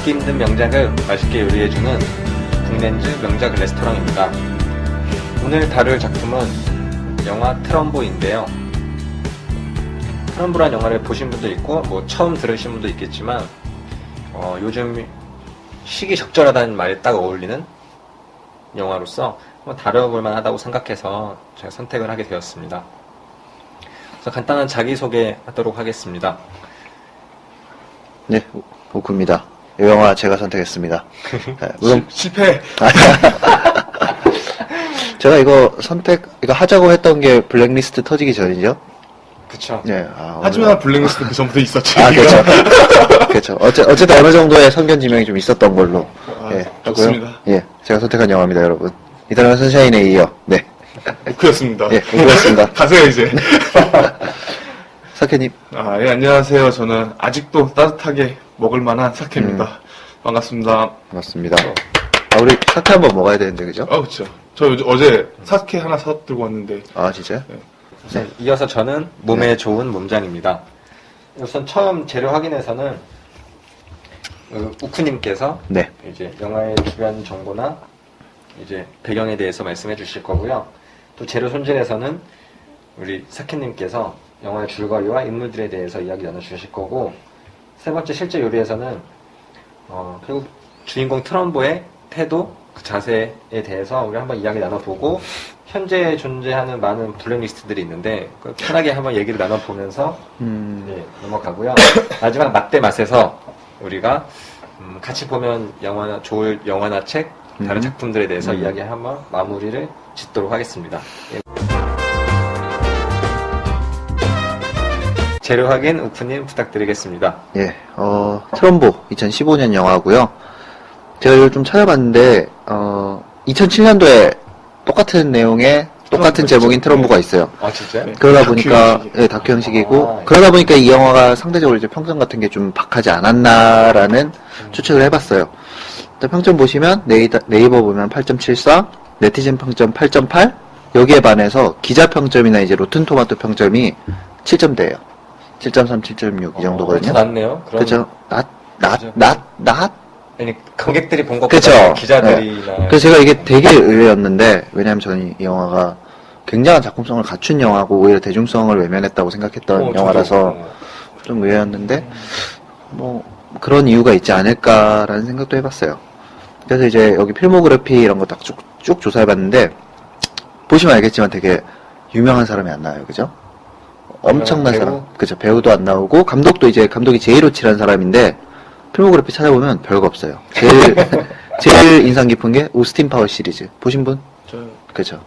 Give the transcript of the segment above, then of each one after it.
먹기 힘든 명작을 맛있게 요리해주는 북렌즈 명작 레스토랑입니다. 오늘 다룰 작품은 영화 트럼보인데요. 트럼보란 영화를 보신 분도 있고 뭐 처음 들으신 분도 있겠지만 요즘 시기 적절하다는 말에 딱 어울리는 영화로서 한번 다뤄볼 만하다고 생각해서 제가 선택을 하게 되었습니다. 그래서 간단한 자기소개 하도록 하겠습니다. 네, 오쿠입니다. 이 영화 제가 선택했습니다. 물론 실패. 제가 이거 하자고 했던 게 블랙리스트 터지기 전이죠. 그쵸. 네. 하지만 블랙리스트 그 전부터 있었지. 그렇죠. 그렇죠. 어쨌든 어느 정도의 선견 지명이 좀 있었던 걸로. 예, 좋습니다. 하고요. 예, 제가 선택한 영화입니다, 여러분. 이달은 선샤인에 이어. 네. 오크였습니다. 예, 오쿠였습니다. 가세요 이제. 사케님. 예, 안녕하세요. 저는 아직도 따뜻하게 먹을 만한 사케입니다. 반갑습니다. 반갑습니다. 우리 사케 한번 먹어야 되는데, 그죠? 그렇죠. 저 어제 사케 하나 사들고 왔는데. 진짜요? 네. 이어서 저는 몸에 좋은 몸장입니다. 우선 처음 재료 확인에서는 우쿠님께서 네. 이제 영화의 주변 정보나 이제 배경에 대해서 말씀해 주실 거고요. 또 재료 손질에서는 우리 사케님께서 영화의 줄거리와 인물들에 대해서 이야기 나눠주실 거고, 세 번째 실제 요리에서는 결국 주인공 트럼보의 태도, 그 자세에 대해서 우리 한번 이야기 나눠보고, 현재 존재하는 많은 블랙리스트들이 있는데 편하게 한번 얘기를 나눠보면서 넘어가고요. 마지막 맛대 맛에서 우리가 같이 보면 좋을 영화나 책, 다른 작품들에 대해서 이야기 한번 마무리를 짓도록 하겠습니다. 재료 확인 우쿠님 부탁드리겠습니다. 예, 트럼보 2015년 영화고요. 제가 이걸 좀 찾아봤는데 2007년도에 똑같은 내용의 똑같은 제목인 트럼보가 있어요. 진짜요? 그러다 보니까 다큐 형식이고 그러다 보니까 이 영화가 상대적으로 이제 평점 같은 게 좀 박하지 않았나라는 추측을 해봤어요. 일단 평점 보시면 네이버 보면 8.74, 네티즌 평점 8.8, 여기에 반해서 기자 평점이나 이제 로튼토마토 평점이 7점대예요. 7.3, 7.6 이 정도거든요. 낮네요. 그죠? 낮? 아니, 관객들이 본 그쵸. 것보다 기자들이나. 그래서 제가 이게 되게 의외였는데, 왜냐면 저는 이 영화가 굉장한 작품성을 갖춘 영화고, 오히려 대중성을 외면했다고 생각했던 영화라서 좀 의외였는데, 뭐, 그런 이유가 있지 않을까라는 생각도 해봤어요. 그래서 이제 여기 필모그래피 이런 거 딱 쭉 조사해봤는데, 보시면 알겠지만 되게 유명한 사람이 안 나와요. 그죠? 엄청난 배우? 사람. 그죠. 배우도 안 나오고, 감독이 제이로치라는 사람인데, 필모그래피 찾아보면 별거 없어요. 제일 인상 깊은 게 오스틴 파워 시리즈. 보신 분? 저요. 그죠.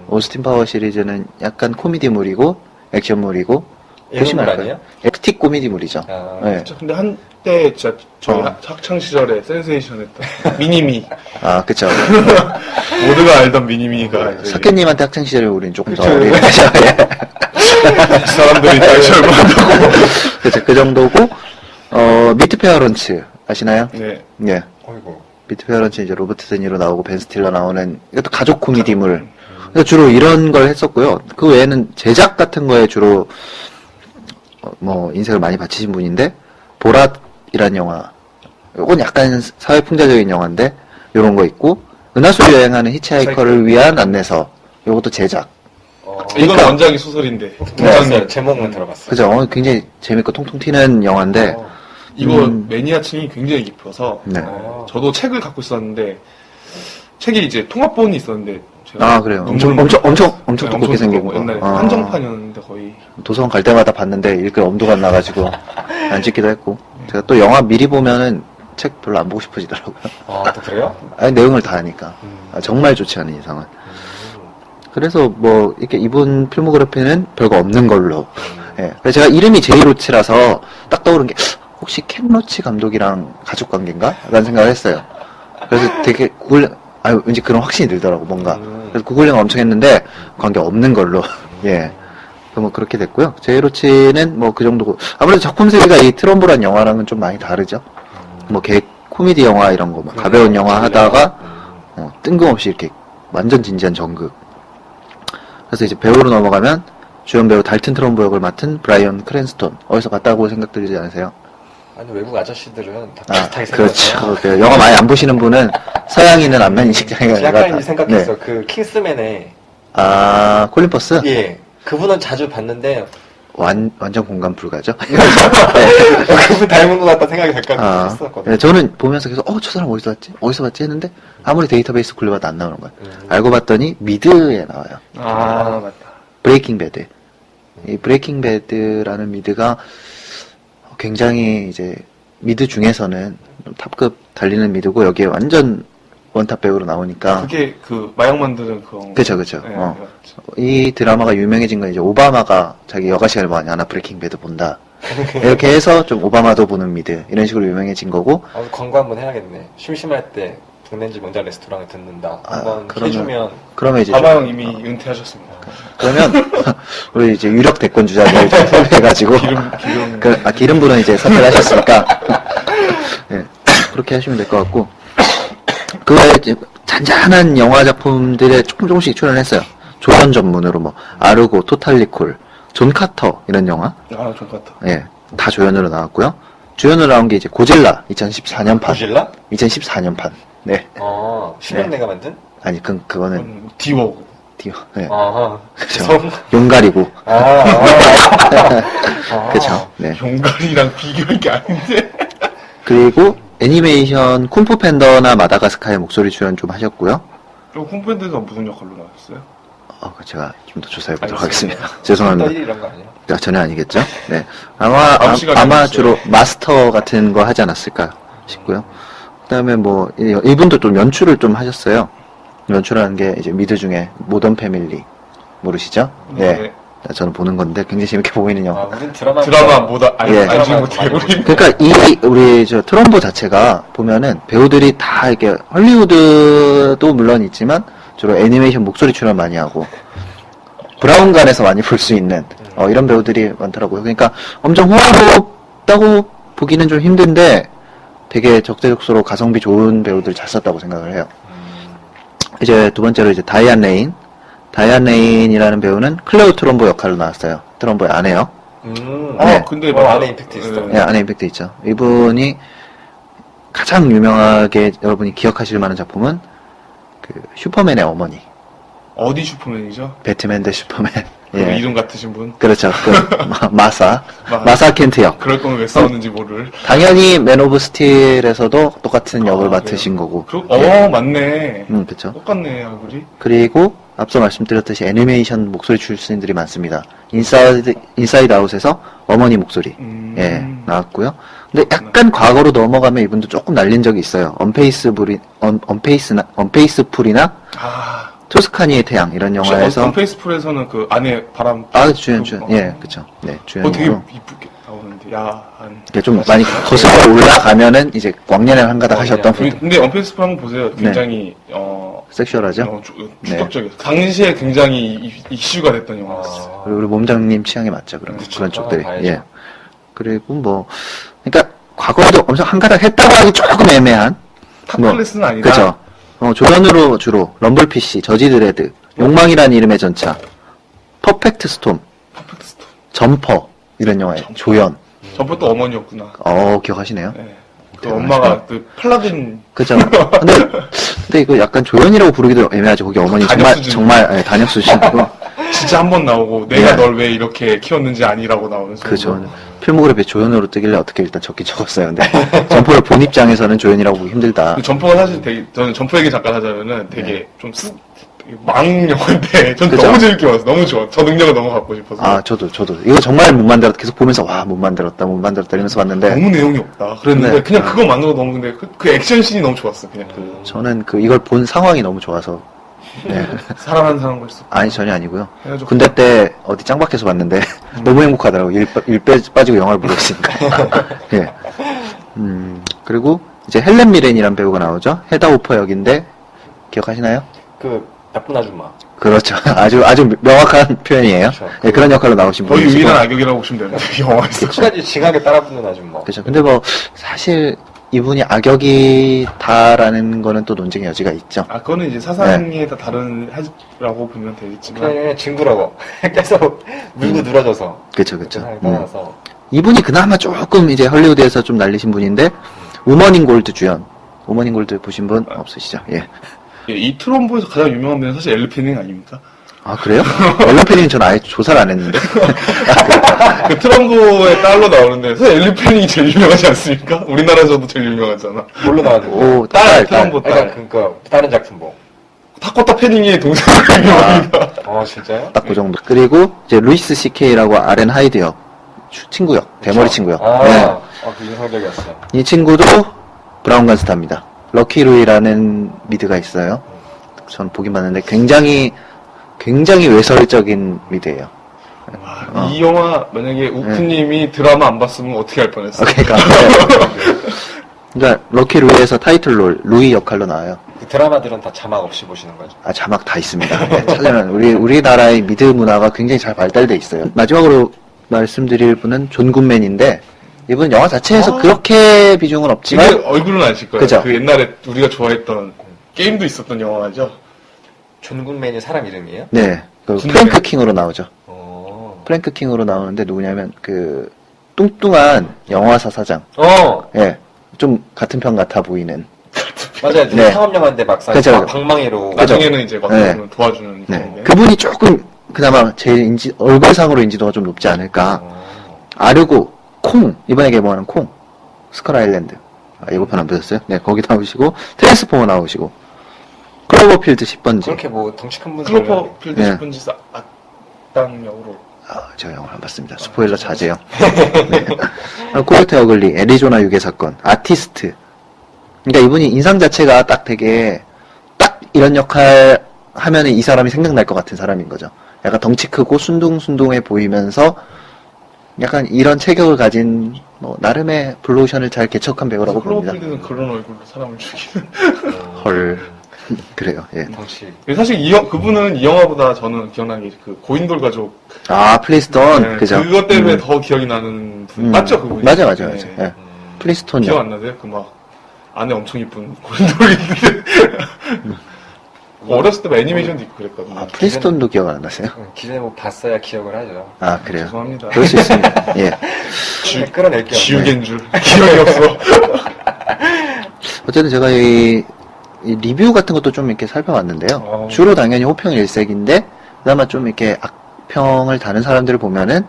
오스틴 파워 시리즈는 약간 코미디물이고, 액션물이고, 예능물 아니에요? 액틱 코미디물이죠. 네. 근데 한때 진짜 저희 학창 시절에 센세이션했던 미니미. 그쵸. 모두가 알던 미니미가 이제 사케님한테 학창시절에 우린 조금 더 그쵸. 어리죠. 사람들이 다시 얼마나 그쵸. 그 정도고, 미트 페어런츠 아시나요? 네. 예. 어이구. 미트 페어런츠 이제 로버트 드니로 나오고 벤 스틸러 나오는 이것도 가족 코미디물. 그래서 주로 이런 걸 했었고요. 그 외에는 제작 같은 거에 주로 인생을 많이 바치신 분인데 보랏이란 영화. 이건 약간 사회 풍자적인 영화인데 요런 거 있고 은하수를 여행하는 히치하이커를 위한 안내서. 요것도 제작. 이건 원작이 소설인데. 들어봤어요. 제목은 들어봤어요. 그죠? 굉장히 재밌고 통통 튀는 영화인데 이거 매니아층이 굉장히 깊어서 네. 저도 책을 갖고 있었는데 책이 이제 통합본이 있었는데 제가 그래요. 눈물 엄청 두껍게 생긴 거. 옛날에 한정판이었는데 거의 도서관 갈 때마다 봤는데 읽을 엄두가 안 나가지고 안 찍기도 했고 제가 또 영화 미리 보면은 책 별로 안 보고 싶어지더라고요. 또 그래요? 내용을 다 아니까. 정말 좋지 않은 이상은. 그래서 이렇게 이분 필모그래피는 별거 없는 걸로. 예. 그래서 제가 이름이 제이로치라서 딱 떠오른 게 혹시 켄 로치 감독이랑 가족 관계인가? 라는 생각을 했어요. 그래서 되게 왠지 그런 확신이 들더라고, 뭔가. 그래서 구글링을 엄청 했는데, 관계 없는 걸로. 예. 그렇게 됐고요. 제이로치는 그 정도고. 아무래도 작품 세계가 이 트럼보란 영화랑은 좀 많이 다르죠. 코미디 영화 이런 거, 가벼운 영화 하다가, 뜬금없이 이렇게 완전 진지한 전극. 그래서 이제 배우로 넘어가면, 주연 배우 달튼 트럼보 역을 맡은 브라이언 크랜스톤. 어디서 봤다고 생각 들리지 않으세요? 아니, 외국 아저씨들은 다 아, 비슷하게 생겼어요. 그렇죠. 그 영화 많이 안 보시는 분은 서양인은 안면 인식 장애가 약간 이 생각했어. 네. 그 킹스맨에 아, 콜린 퍼스? 예 그분은 자주 봤는데 완전 공감 불가죠? 그분 닮은 것 같다 생각이 잠깐 아, 했었거든요. 네, 저는 보면서 계속, 저 사람 어디서 봤지? 어디서 봤지? 했는데, 아무리 데이터베이스 굴려봐도 안 나오는 거야. 알고 봤더니, 미드에 나와요. 아, 맞다. 브레이킹 배드. 이 브레이킹 배드라는 미드가 굉장히 이제, 미드 중에서는 좀 탑급 달리는 미드고, 여기에 완전 원탑 배우로 나오니까. 그게 그 마약 만드는 그런. 그쵸. 네, 이 맞죠. 드라마가 유명해진 건 이제 오바마가 자기 여가 시간에 뭐하냐, 나 브레이킹 배드 본다. 이렇게 해서 좀 오바마도 보는 미드. 이런 식으로 유명해진 거고, 광고 한번 해야겠네. 심심할 때 동네집 명자 레스토랑을 듣는다. 한번 그러면 이제. 바마 형 이미 은퇴하셨습니다. 그러면, 우리 이제 유력 대권 주자들 섭외해가지고. 기름. 기름분은 이제 사퇴를 하셨으니까. 네, 그렇게 하시면 될 것 같고. 그 외에 이제 잔잔한 영화 작품들에 조금씩 출연했어요. 조선 전문으로 뭐, 아르고, 토탈리콜, 존 카터, 이런 영화. 아, 좋은 것 같다. 예, 다 조연으로 나왔고요. 주연으로 나온 게 이제 고질라, 2014년판. 고질라? 2014년판. 네. 신현내가 만든? 아니, 그거는, 디워. 네. 그쵸. 용가리고. 아. 그쵸. 네. 용가리랑 비교할 게 아닌데. 그리고 애니메이션 쿵푸 팬더나 마다가스카의 목소리 출연 좀 하셨고요. 홈팬드가 무슨 역할로 나왔어요? 제가 좀 더 조사해 보도록 알겠습니다. 하겠습니다. 죄송합니다. 이런 거 아니에요? 전혀 아니겠죠? 네. 시간이 아마 아니었어요. 주로 마스터 같은 거 하지 않았을까 싶고요. 그 다음에 뭐, 이분도 좀 연출을 좀 하셨어요. 연출하는 게 이제 미드 중에 모던 패밀리. 모르시죠? 네. 저는 보는 건데 굉장히 재밌게 보고 있는 영화. 우린 드라마 드라마보다 예. 알지 못해. 우리. 그러니까 우리 트럼보 자체가 보면은 배우들이 다 이렇게 헐리우드도 물론 있지만 주로 애니메이션 목소리 출연 많이 하고 브라운관에서 많이 볼 수 있는 이런 배우들이 많더라고요. 그러니까 엄청 호화롭다고 보기는 좀 힘든데 되게 적재적소로 가성비 좋은 배우들 잘 썼다고 생각을 해요. 이제 두 번째로 이제 다이안 레인이라는 배우는 클레오 트럼보 역할로 나왔어요. 트럼보의 아내요. 네. 근데 안에 임팩트 있어. 네, 안에 임팩트 있죠. 이분이 가장 유명하게 여러분이 기억하실 만한 작품은 그 슈퍼맨의 어머니. 어디 슈퍼맨이죠? 배트맨 대 슈퍼맨. 그 예. 이름 같으신 분? 그렇죠. 마사 켄트 역. 그럴 거면 왜 싸웠는지 모를. 당연히 맨 오브 스틸에서도 똑같은 역을 맡으신 거고. 맞네. 그쵸. 똑같네, 얼굴이. 그리고 앞서 말씀드렸듯이 애니메이션 목소리 출신들이 많습니다. 인사이드 아웃에서 어머니 목소리. 예, 나왔고요. 근데 약간 과거로 넘어가면 이분도 조금 날린 적이 있어요. 언페이스풀이나 토스카니의 태양 이런 영화에서 언페이스풀에서는 그 안에 바람. 주연. 예, 그쵸. 네, 주연으로. 되게 이쁘게 나오는데, 이게 좀 많이 거슬러 올라가면은 이제 광년의 한가닥 하셨던 분. 근데 언페이스풀 한번 보세요. 굉장히, 섹슈얼하죠? 충격적이에요. 당시에 굉장히 이슈가 됐던 영화였어요. 그리고 우리 몸장님 취향에 맞죠, 그런 쪽들이. 예. 그리고 뭐, 그러니까 과거에도 엄청 한가닥 했다고 하기 조금 애매한. 탑클래스는 아니다. 그죠. 조연으로 주로 럼블피쉬, 저지 드레드, 욕망이란 이름의 전차, 퍼펙트 스톰, 점퍼 이런 영화에 조연. 점퍼 또 어머니였구나. 기억하시네요. 네. 그 엄마가 그 팔라딘. 그죠. 근데 이거 약간 조연이라고 부르기도 애매하죠. 거기 어머니 정말 단역 수준이고. 진짜 한 번 나오고 내가 널 왜 이렇게 키웠는지 아니라고 나오면서. 그죠. 필모그래피에 조연으로 뜨길래 어떻게 일단 적긴 적었어요. 근데 점퍼를 본 입장에서는 조연이라고 보기 힘들다. 점퍼가 사실 되게, 저는 점퍼 얘기 잠깐 하자면은 되게 좀 망 영화인데 전 그죠? 너무 재밌게 봤어요. 너무 좋아. 저 능력을 너무 갖고 싶어서. 저도 이거 정말 못 만들었다 계속 보면서 못 만들었다 이러면서 봤는데 너무 내용이 없다. 그랬는데 네. 그냥 그거만으로 너무 근데 그 액션씬이 너무 좋았어. 그냥 저는 이걸 본 상황이 너무 좋아서. 네. 사랑하는 사람 걸 수. 아니 전혀 아니고요. 해가지고. 군대 때 어디 짱박해서 봤는데 너무 행복하더라고. 일 빠지고 영화를 보고 있으니까. 예. 그리고 이제 헬렌 미렌이란 배우가 나오죠. 헤다 오퍼 역인데 기억하시나요? 나쁜 아줌마. 그렇죠. 아주 명확한 표현이에요. 그렇죠. 네, 그런 역할로 나오신 거의 분이시고. 유일한 악역이라고 보시면 됩니다. 이 영화에서. 끝까지 징하게 따라붙는 아줌마. 그렇죠. 근데 뭐 사실 이분이 악역이다라는 거는 또 논쟁의 여지가 있죠. 그거는 이제 사상에 다 다른 하라고 보면 되겠지만. 그냥 징그러워. 계속 물고 늘어져서. 그쵸. 따라서. 이분이 그나마 조금 이제 헐리우드에서 좀 날리신 분인데, 우먼 인 골드 주연. 우먼 인 골드 보신 분 없으시죠? 예. 예, 이 트럼보에서 가장 유명한 분은 사실 엘리 패닝 아닙니까? 아, 그래요? 앨런 패닝은 전 아예 조사를 안 했는데. 그 트럼보에 딸로 나오는데 사실 엘리 패닝이 제일 유명하지 않습니까? 우리나라에서도 제일 유명하잖아. 뭘로 나왔는데? 오, 딸, 딸. 트럼보 딸. 그러니까 다른 작품 뭐. 타코타 패닝의 동생이 유명합니다. 진짜요? 딱 그 정도. 그리고 이제 루이스 CK라고 아렌 하이드 역. 친구 역. 대머리 친구 역. 네. 그 인상적이었어. 이 친구도 브라운관 스타입니다. 럭키 루이라는 미드가 있어요. 전 보긴 봤는데 굉장히 외설적인 미드예요. 이 영화 만약에 우프님이 드라마 안 봤으면 어떻게 할 뻔했어? 그러니까 럭키 루이에서 타이틀롤 루이 역할로 나와요. 그 드라마들은 다 자막 없이 보시는 거죠? 아, 자막 다 있습니다. 네, 찾으면 우리나라의 미드 문화가 굉장히 잘 발달돼 있어요. 마지막으로 말씀드릴 분은 존 굿맨인데 이분 영화 자체에서 그렇게 비중은 없지만 근데 얼굴은 아실 거예요. 그죠? 그 옛날에 우리가 좋아했던 게임도 있었던 영화죠. 존 굿맨이 사람 이름이에요? 네, 그 군대. 프랭크 킹으로 나오죠. 어. 프랭크 킹으로 나오는데 누구냐면 그 뚱뚱한 영화사 사장. 예, 좀 같은 편 같아 보이는. 맞아요. 네. 상업 영화인데 막상 그죠. 방망이로. 나중에는 이제 막 네. 도와주는 네, 분인데. 그분이 조금 그나마 제일 얼굴상으로 인지도가 좀 높지 않을까. 아르고 콩 이번에 개봉하는 콩 스컬 아일랜드 예고편 안 보셨어요? 네, 거기 나오시고 트랜스포머 나오시고 클로버필드 10번지. 그렇게 뭐 덩치 큰 분들. 클로퍼필드 네. 10분지 악당역으로. 저 영화 안 봤습니다. 스포일러 자제요. 네. 코요테 어글리, 애리조나 유괴 사건, 아티스트. 그러니까 이분이 인상 자체가 딱 되게 딱 이런 역할 하면은 이 사람이 생각날 것 같은 사람인 거죠. 약간 덩치 크고 순둥순둥해 보이면서 약간 이런 체격을 가진 뭐 나름의 블루오션을 잘 개척한 배우라고 봅니다. 클로버필드는 그런 얼굴로 사람을 죽이는. 헐. 그래요. 예. 덩치. 사실 그분은 이 영화보다 저는 기억나는 게 그 고인돌 가족. 아, 플리스톤. 네, 그죠. 그것 때문에 더 기억이 나는 분. 맞죠, 그분이? 맞아. 네. 예. 플리스톤이요. 기억 안 나세요? 그 막 안에 엄청 이쁜 고인돌인데. 어렸을 때 막 애니메이션도 있고 그랬거든요. 아, 플리스톤도 기억 안 나세요? 기존에 뭐 봤어야 기억을 하죠. 아, 그래요. 죄송합니다. 그럴 수 있습니다. 예. 끌어낼게요. 지우개인 줄. 기억이 없어. 어쨌든 제가 이 리뷰 같은 것도 좀 이렇게 살펴봤는데요. 주로 당연히 호평 일색인데, 그나마 좀 이렇게 악평을 다는 사람들을 보면은,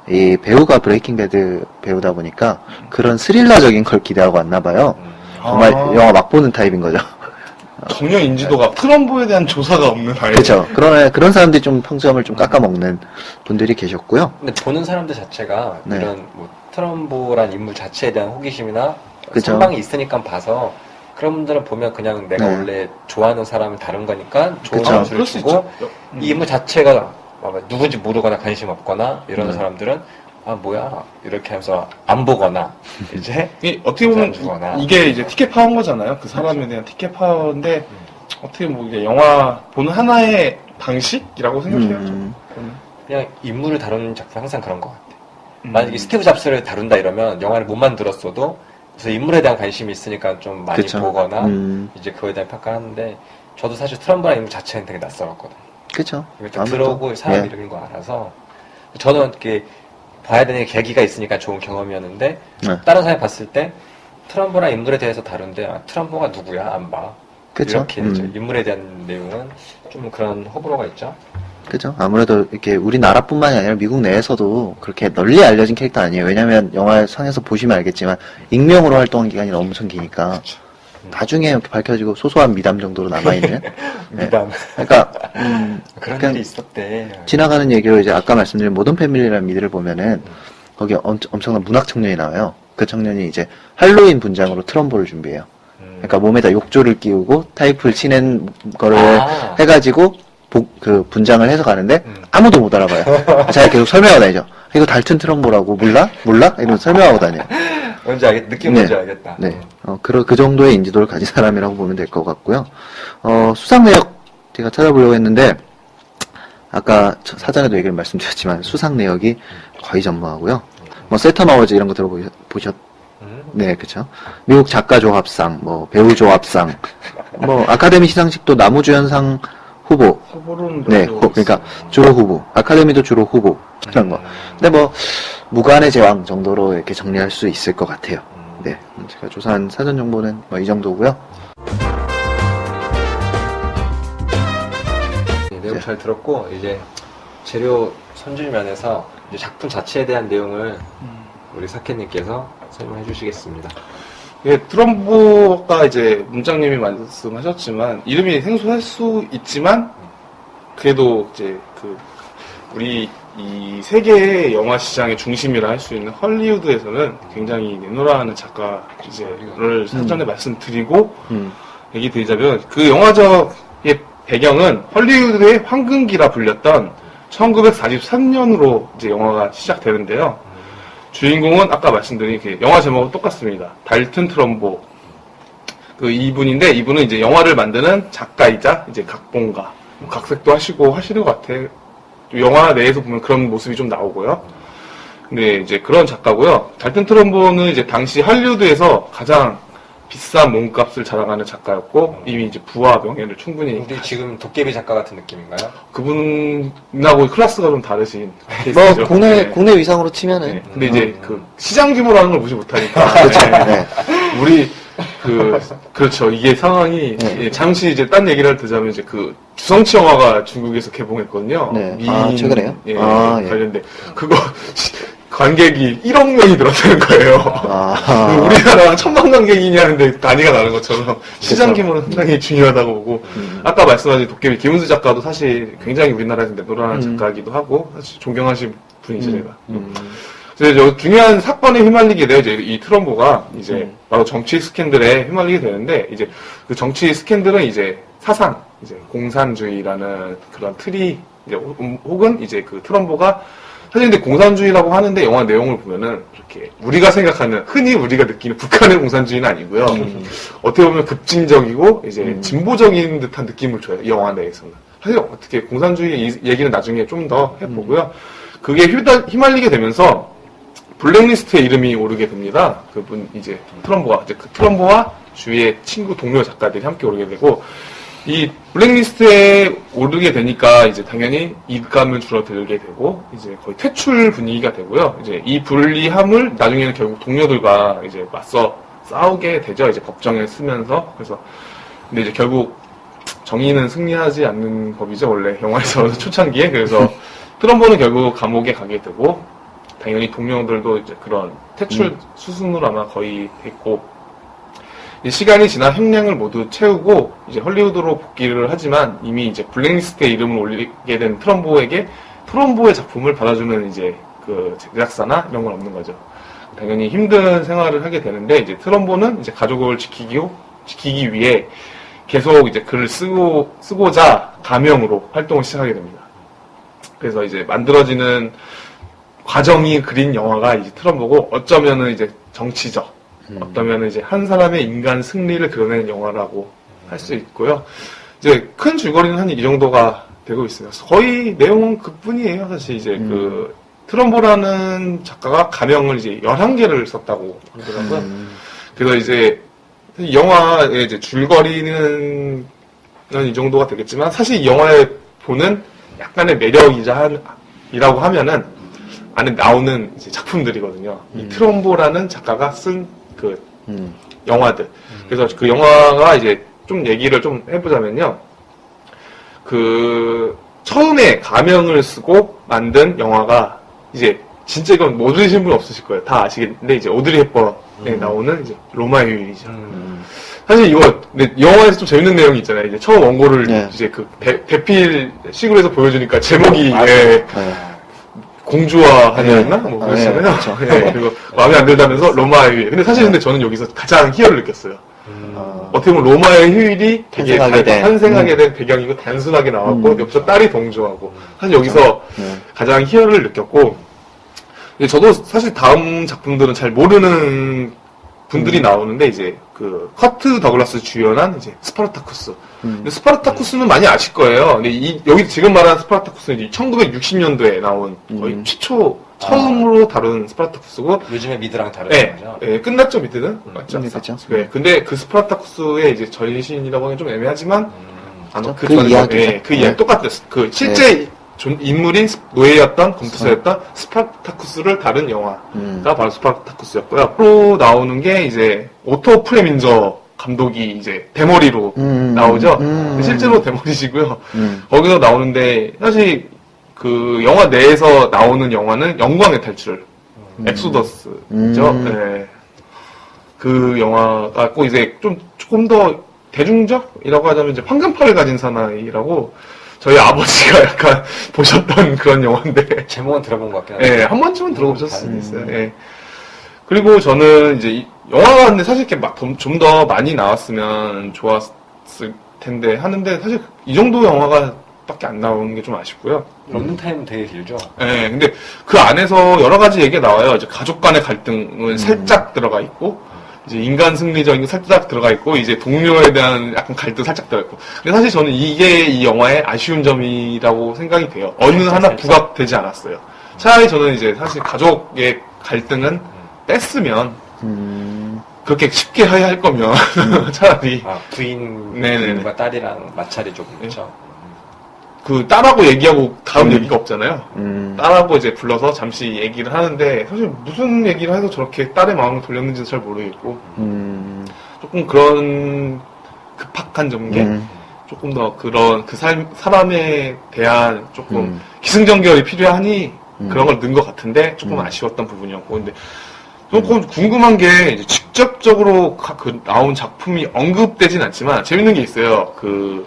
이 배우가 브레이킹 배드 배우다 보니까 그런 스릴러적인 걸 기대하고 왔나 봐요. 정말 영화 막 보는 타입인 거죠. 전혀 인지도가 트럼보에 대한 조사가 없는 아이. 그렇죠. 그런 사람들이 좀 평점을 좀 깎아먹는 분들이 계셨고요. 근데 보는 사람들 자체가 네. 이런 뭐 트럼보란 인물 자체에 대한 호기심이나 그죠. 선망이 있으니까 봐서 그런 분들은 보면 그냥 내가 네. 원래 좋아하는 사람을 다른 거니까 좋은 그쵸. 점수를 그럴 수 주고 있죠. 이 인물 자체가 누군지 모르거나 관심 없거나 이런 사람들은 아 뭐야 이렇게 하면서 안 보거나 이제 어떻게 보면 주거나. 이게 이제 티켓 파운 거잖아요. 그 사람에 대한 티켓 파워인데 어떻게 뭐 이게 영화 보는 하나의 방식이라고 생각해요. 저는. 그냥 인물을 다루는 작품 항상 그런 것 같아. 만약에 스티브 잡스를 다룬다 이러면 영화를 못 만들었어도 그래서 인물에 대한 관심이 있으니까 좀 많이 그쵸. 보거나 이제 그거에 대한 평가하는데 저도 사실 트럼프라는 인물 자체는 되게 낯설었거든요. 그쵸. 딱 들어오고 사람 예. 이름인 거 알아서 저는 이렇게 봐야 되는 계기가 있으니까 좋은 경험이었는데 네. 다른 사람이 봤을 때 트럼프라는 인물에 대해서 다룬데 트럼프가 누구야 안 봐. 그쵸. 이렇게 이제 인물에 대한 내용은 좀 그런 호불호가 있죠. 그죠. 아무래도 이렇게 우리나라뿐만이 아니라 미국 내에서도 그렇게 널리 알려진 캐릭터 아니에요. 왜냐면 영화 상에서 보시면 알겠지만 익명으로 활동한 기간이 엄청 기니까 나중에 이렇게 밝혀지고 소소한 미담 정도로 남아있는 미담. 그러니까 그런 그냥 일이 있었대. 지나가는 얘기로 이제 아까 말씀드린 모던 패밀리라는 미드를 보면은 거기에 엄청난 문학 청년이 나와요. 그 청년이 이제 할로윈 분장으로 트럼보를 준비해요. 그러니까 몸에다 욕조를 끼우고 타이프를 치는 거를 해가지고 그 분장을 해서 가는데 아무도 못 알아봐요. 자기가 계속 설명하고 다니죠. 이거 달튼 트럼보라고 몰라? 이러면서 설명하고 다녀요. 뭔지 알겠, 느낌 뭔지 알겠다. 네. 그 정도의 인지도를 가진 사람이라고 보면 될 것 같고요. 수상 내역 제가 찾아보려고 했는데, 아까 사전에도 얘기를 말씀드렸지만, 수상 내역이 거의 전무하고요. 뭐, 세턴 어워즈 이런 거 네, 그쵸. 미국 작가 조합상, 뭐, 배우 조합상, 뭐, 아카데미 시상식도 나무주연상 후보. 후보로는 네, 그러니까 주로 후보. 아카데미도 주로 후보. 그런 거. 근데 뭐, 무관의 제왕 정도로 이렇게 정리할 수 있을 것 같아요. 네. 제가 조사한 사전 정보는 뭐 이 정도고요. 네, 내용 잘 들었고, 이제 재료 손질 면에서 이제 작품 자체에 대한 내용을 우리 사케님께서 설명해 주시겠습니다. 예, 트럼보가 이제 문장님이 말씀하셨지만 이름이 생소할 수 있지만 그래도 이제 우리 이 세계의 영화 시장의 중심이라 할 수 있는 헐리우드에서는 굉장히 네노라는 작가를 사전에 말씀드리고 얘기 드리자면 그 영화적의 배경은 헐리우드의 황금기라 불렸던 1943년으로 이제 영화가 시작되는데요. 주인공은 아까 말씀드린 그 영화 제목은 똑같습니다. 달튼 트럼보. 이분인데 이분은 이제 영화를 만드는 작가이자 이제 각본가. 각색도 하시고 하시는 것 같아요. 영화 내에서 보면 그런 모습이 좀 나오고요. 근데 이제 그런 작가고요. 달튼 트럼보는 이제 당시 할리우드에서 가장 비싼 몸값을 자랑하는 작가였고 이미 이제 부와 명예를 충분히. 근데 지금 도깨비 작가 같은 느낌인가요? 그분하고 클래스가 좀 다르신 뭐, 케이스죠. 국내 위상으로 치면은. 네. 근데 이제 시장 규모라는 걸 무시 못하니까. 그렇죠. 네. 네. 우리 그렇죠. 이게 상황이 네. 잠시 이제 딴 얘기를 듣자면 이제 주성치 영화가 중국에서 개봉했거든요. 네. 최근에요? 예, 예. 관련된 그거 관객이 1억 명이 들었다는 거예요. 우리나라랑 1000만 관객이냐 하는데 단위가 나는 것처럼 시장 규모는 상당히 중요하다고 보고 아까 말씀하신 도깨비 김은수 작가도 사실 굉장히 우리나라에서 내노라는 작가이기도 하고 사실 존경하신 분이죠 제가. 그래서 중요한 사건에 휘말리게 돼요. 이제 이 트럼보가 이제 바로 정치 스캔들에 휘말리게 되는데 이제 그 정치 스캔들은 이제 사상, 이제 공산주의라는 그런 틀이 이제 혹은 이제 그 트럼보가 사실 근데 공산주의라고 하는데 영화 내용을 보면은 이렇게 우리가 생각하는 흔히 우리가 느끼는 북한의 공산주의는 아니고요. 어떻게 보면 급진적이고 이제 진보적인 듯한 느낌을 줘요. 이 영화 내에서는. 사실 어떻게 공산주의 얘기는 나중에 좀 더 해보고요. 그게 휘말리게 되면서 블랙리스트에 이름이 오르게 됩니다. 그분 이제 트럼보와 이제 그 트럼보와 주위의 친구 동료 작가들이 함께 오르게 되고 이 블랙리스트에 오르게 되니까 이제 당연히 입감은 줄어들게 되고 이제 거의 퇴출 분위기가 되고요. 이제 이 불리함을 나중에는 결국 동료들과 이제 맞서 싸우게 되죠. 이제 법정에 쓰면서 그래서 근데 이제 결국 정의는 승리하지 않는 법이죠. 원래 영화에서 초창기에 그래서 트럼보는 결국 감옥에 가게 되고 당연히 동료들도 이제 그런 퇴출 수순으로 아마 거의 됐고 시간이 지나 형량을 모두 채우고 이제 헐리우드로 복귀를 하지만 이미 이제 블랙리스트에 이름을 올리게 된 트럼보에게 트럼보의 작품을 받아주는 이제 그 제작사나 이런 건 없는 거죠. 당연히 힘든 생활을 하게 되는데 이제 트럼보는 이제 가족을 지키기 위해 계속 이제 글을 쓰고자 가명으로 활동을 시작하게 됩니다. 그래서 이제 만들어지는 과정이 그린 영화가 이제 트럼보고 어쩌면은 이제 정치적, 어쩌면은 이제 한 사람의 인간 승리를 그려낸 영화라고 할 수 있고요. 이제 큰 줄거리는 한 이 정도가 되고 있습니다. 거의 내용은 그뿐이에요. 사실 이제 그 트럼보라는 작가가 가명을 이제 11개를 썼다고 그러더라고요. 그래서 이제 영화의 이제 줄거리는 이 정도가 되겠지만 사실 이 영화에 보는 약간의 매력이라고 하면은 안에 나오는 이제 작품들이거든요. 이 트럼보라는 작가가 쓴 그 영화들. 그래서 그 영화가 이제 좀 얘기를 좀 해보자면요. 그 처음에 가명을 쓰고 만든 영화가 이제 진짜 이건 모르시는 분 없으실 거예요. 다 아시겠는데 이제 오드리 헵번에 나오는 이제 로마의 휴일이죠. 사실 이거 근데 영화에서 좀 재밌는 내용이 있잖아요. 이제 처음 원고를 이제 그 대필 식으로 보여주니까 제목이 공주와 하냐였나? 뭐 그랬잖아요. 그렇죠. 그리고 마음에 안 들다면서 로마의 휴일. 근데 사실 근데 저는 여기서 가장 희열을 느꼈어요. 어떻게 보면 로마의 휴일이 되게 탄생하게 된 배경이고 단순하게 나왔고 옆에서 딸이 동조하고 사실 여기서 가장 희열을 느꼈고 저도 사실 다음 작품들은 잘 모르는 분들이 나오는데 이제 그 커트 더글라스 주연한 이제 스파르타쿠스. 근데 스파르타쿠스는 많이 아실 거예요. 근데 여기 지금 말하는 스파르타쿠스는 1960년도에 나온 거의 처음으로 다룬 스파르타쿠스고 요즘에 미드랑 다른 거죠? 네, 끝났죠 미드는? 맞죠? 끝났죠. 네, 근데 그 스파르타쿠스의 이제 전신이라고 하면 좀 애매하지만 그 전에 이야기죠. 예, 그 이야기 네. 똑같았어요. 그 실제 인물인 노예였던 검투사였던 스파르타쿠스를 다룬 영화가 바로 스파르타쿠스였고요. 또 나오는 게 이제 오토 프레민저 감독이 이제 대머리로 나오죠. 실제로 대머리시고요. 거기서 나오는데 사실 그 영화 내에서 나오는 영화는 영광의 탈출, 엑소더스죠. 네. 그 영화가 꼭 이제 조금 더 대중적이라고 하자면 이제 황금팔을 가진 사나이라고 저희 아버지가 약간 보셨던 그런 영화인데 제목은 들어본 것 같긴 한데. 예, 한 번쯤은 들어보셨을 수도 있어요. 예. 그리고 저는 이제 영화가 근데 사실 이렇게 좀 더 많이 나왔으면 좋았을 텐데 하는데 사실 이 정도 영화가 밖에 안 나오는 게 좀 아쉽고요. 런닝타임은 되게 길죠. 예, 근데 그 안에서 여러 가지 얘기가 나와요. 이제 가족 간의 갈등은 살짝 들어가 있고, 이제 인간 승리적인 게 살짝 들어가 있고, 이제 동료에 대한 약간 갈등 살짝 들어가 있고. 근데 사실 저는 이게 이 영화의 아쉬운 점이라고 생각이 돼요. 어느 하나 부각되지 않았어요. 차라리 저는 이제 사실 가족의 갈등은 뺐으면, 그렇게 쉽게 해야 할 거면, 차라리. 부인과 딸이랑 마찰이 조금 있죠. 그 딸하고 얘기하고 다음 얘기가 없잖아요. 딸하고 이제 불러서 잠시 얘기를 하는데 사실 무슨 얘기를 해서 저렇게 딸의 마음을 돌렸는지도 잘 모르겠고 조금 그런 급박한 전개 조금 더 그런 그 사람에 대한 조금 기승전결이 필요하니 그런 걸 넣은 것 같은데 조금 아쉬웠던 부분이었고 근데 조금 궁금한 게 이제 직접적으로 그 나온 작품이 언급되진 않지만 재밌는 게 있어요. 그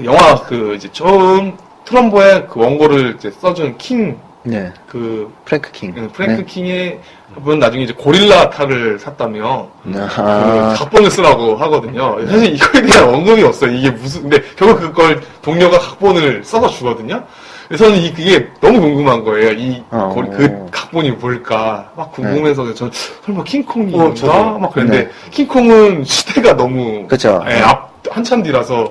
영화 이제 처음 트럼보의 그 원고를 이제 써준 킹 네. 프랭크 킹. 프랭크 킹의 분 나중에 이제 고릴라 탈을 샀다며 그 아하. 각본을 쓰라고 하거든요. 사실 이거에 대한 언급이 없어요. 이게 무슨 근데 결국 그걸 동료가 각본을 써서 주거든요. 그래서 저는 그게 너무 궁금한 거예요. 그 각본이 뭘까 막 궁금해서 저는 설마 킹콩인가 막 그랬는데 네. 킹콩은 시대가 너무 그쵸. 한참 뒤라서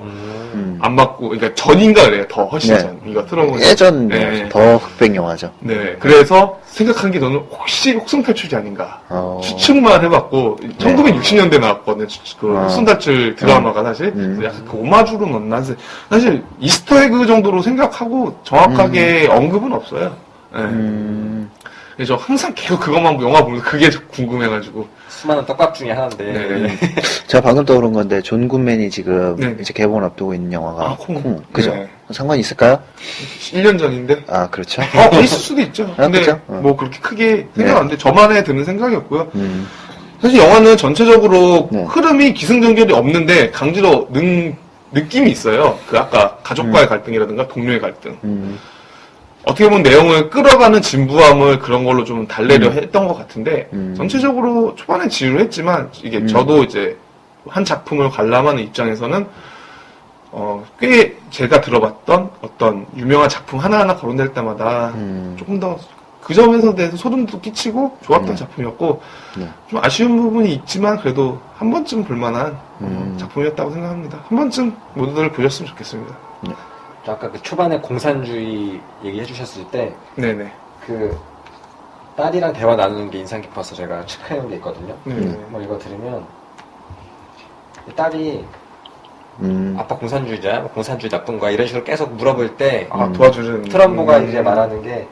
안 맞고, 그러니까 전인가 그래요. 더 훨씬 네. 전. 이거 틀어보면. 예전 네. 더 흑백 영화죠. 네. 그래서 생각한 게 저는 혹시 혹성탈출이 아닌가. 추측만 해봤고, 네. 1960년대 나왔거든요. 그 혹성탈출 드라마가 사실. 그래서 약간 그 오마주로 넣나. 사실 이스터에그 정도로 생각하고 정확하게 언급은 없어요. 네. 그래서 항상 계속 그것만 영화 보면서 그게 궁금해가지고. 수많은 떡밥 중에 하나인데. 네. 제가 방금 떠오른 건데 존 굿맨이 지금 네. 이제 개봉을 앞두고 있는 영화가 콩. 그죠? 네. 상관이 있을까요? 1년 전인데. 아 그렇죠. 있을 수도 있죠. 근데 그쵸? 뭐 그렇게 크게 생각 안 돼. 저만의 드는 생각이었고요. 음. 사실 영화는 전체적으로 네. 흐름이 기승전결이 없는데 강제로 느낌이 있어요. 그 아까 가족과의 갈등이라든가 동료의 갈등. 어떻게 보면 내용을 끌어가는 진부함을 그런 걸로 좀 달래려 했던 것 같은데 전체적으로 초반에 지루했지만 이게 저도 이제 한 작품을 관람하는 입장에서는 꽤 제가 들어봤던 어떤 유명한 작품 하나하나 거론될 때마다 조금 더 그 점에서 대해서 소름도 끼치고 좋았던 작품이었고 네. 좀 아쉬운 부분이 있지만 그래도 한 번쯤 볼만한 작품이었다고 생각합니다. 한 번쯤 모두들 보셨으면 좋겠습니다. 아까 그 초반에 공산주의 얘기해 주셨을 때 네네. 그 딸이랑 대화 나누는 게 인상 깊어서 제가 체크해놓은 게 있거든요. 뭐 이거 들으면 이 딸이 아빠 공산주의자, 공산주의 나쁜 거야 이런 식으로 계속 물어볼 때 도와주는 트럼보가 이제 말하는 게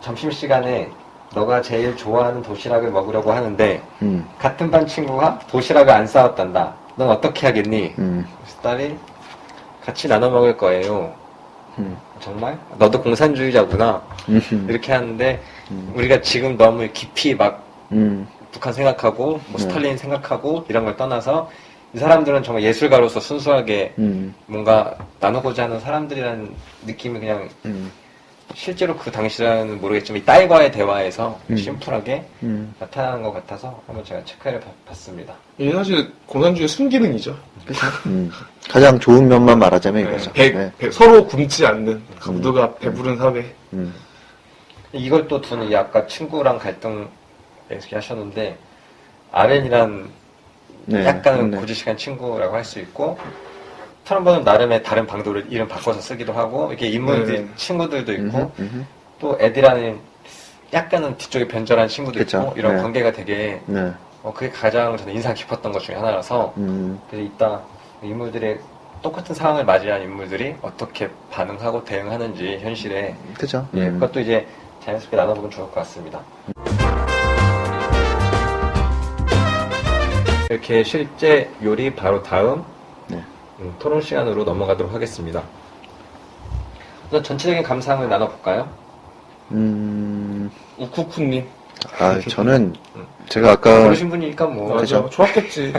점심시간에 너가 제일 좋아하는 도시락을 먹으려고 하는데 같은 반 친구가 도시락을 안 싸웠단다. 넌 어떻게 하겠니? 그래서 딸이 같이 나눠 먹을 거예요. 정말? 너도 공산주의자구나. 이렇게 하는데 우리가 지금 너무 깊이 막 북한 생각하고 뭐 스탈린 생각하고 이런 걸 떠나서 이 사람들은 정말 예술가로서 순수하게 뭔가 나누고자 하는 사람들이라는 느낌이 그냥 실제로 그 당시라는 모르겠지만 이 딸과의 대화에서 심플하게 나타나는 것 같아서 한번 제가 체크해 봤습니다. 이게 사실 공산주의의 순기능이죠. 가장 좋은 면만 말하자면 이거죠. 서로 굶지 않는 모두가 배부른 사회. 이걸 또 두는 이 아까 친구랑 갈등 얘기하셨는데 아렌이란 약간은 고지식한 친구라고 할 수 있고 트럼보는 나름의 다른 방도를 이름 바꿔서 쓰기도 하고 이렇게 인물들 친구들도 있고 또 에디라는 약간은 뒤쪽에 변절한 친구도 그쵸. 있고 이런 관계가 되게 그게 가장 저는 인상 깊었던 것 중에 하나라서 그래서 이따 인물들의 똑같은 상황을 맞이한 인물들이 어떻게 반응하고 대응하는지 현실에 그죠? 예, 그것도 이제 자연스럽게 나눠보면 좋을 것 같습니다. 이렇게 실제 요리 바로 다음 네. 토론 시간으로 넘어가도록 하겠습니다. 우선 전체적인 감상을 나눠볼까요? 우쿠쿠님. 저는 제가 아까 고르신 분이니까 뭐 맞아. 좋았겠지.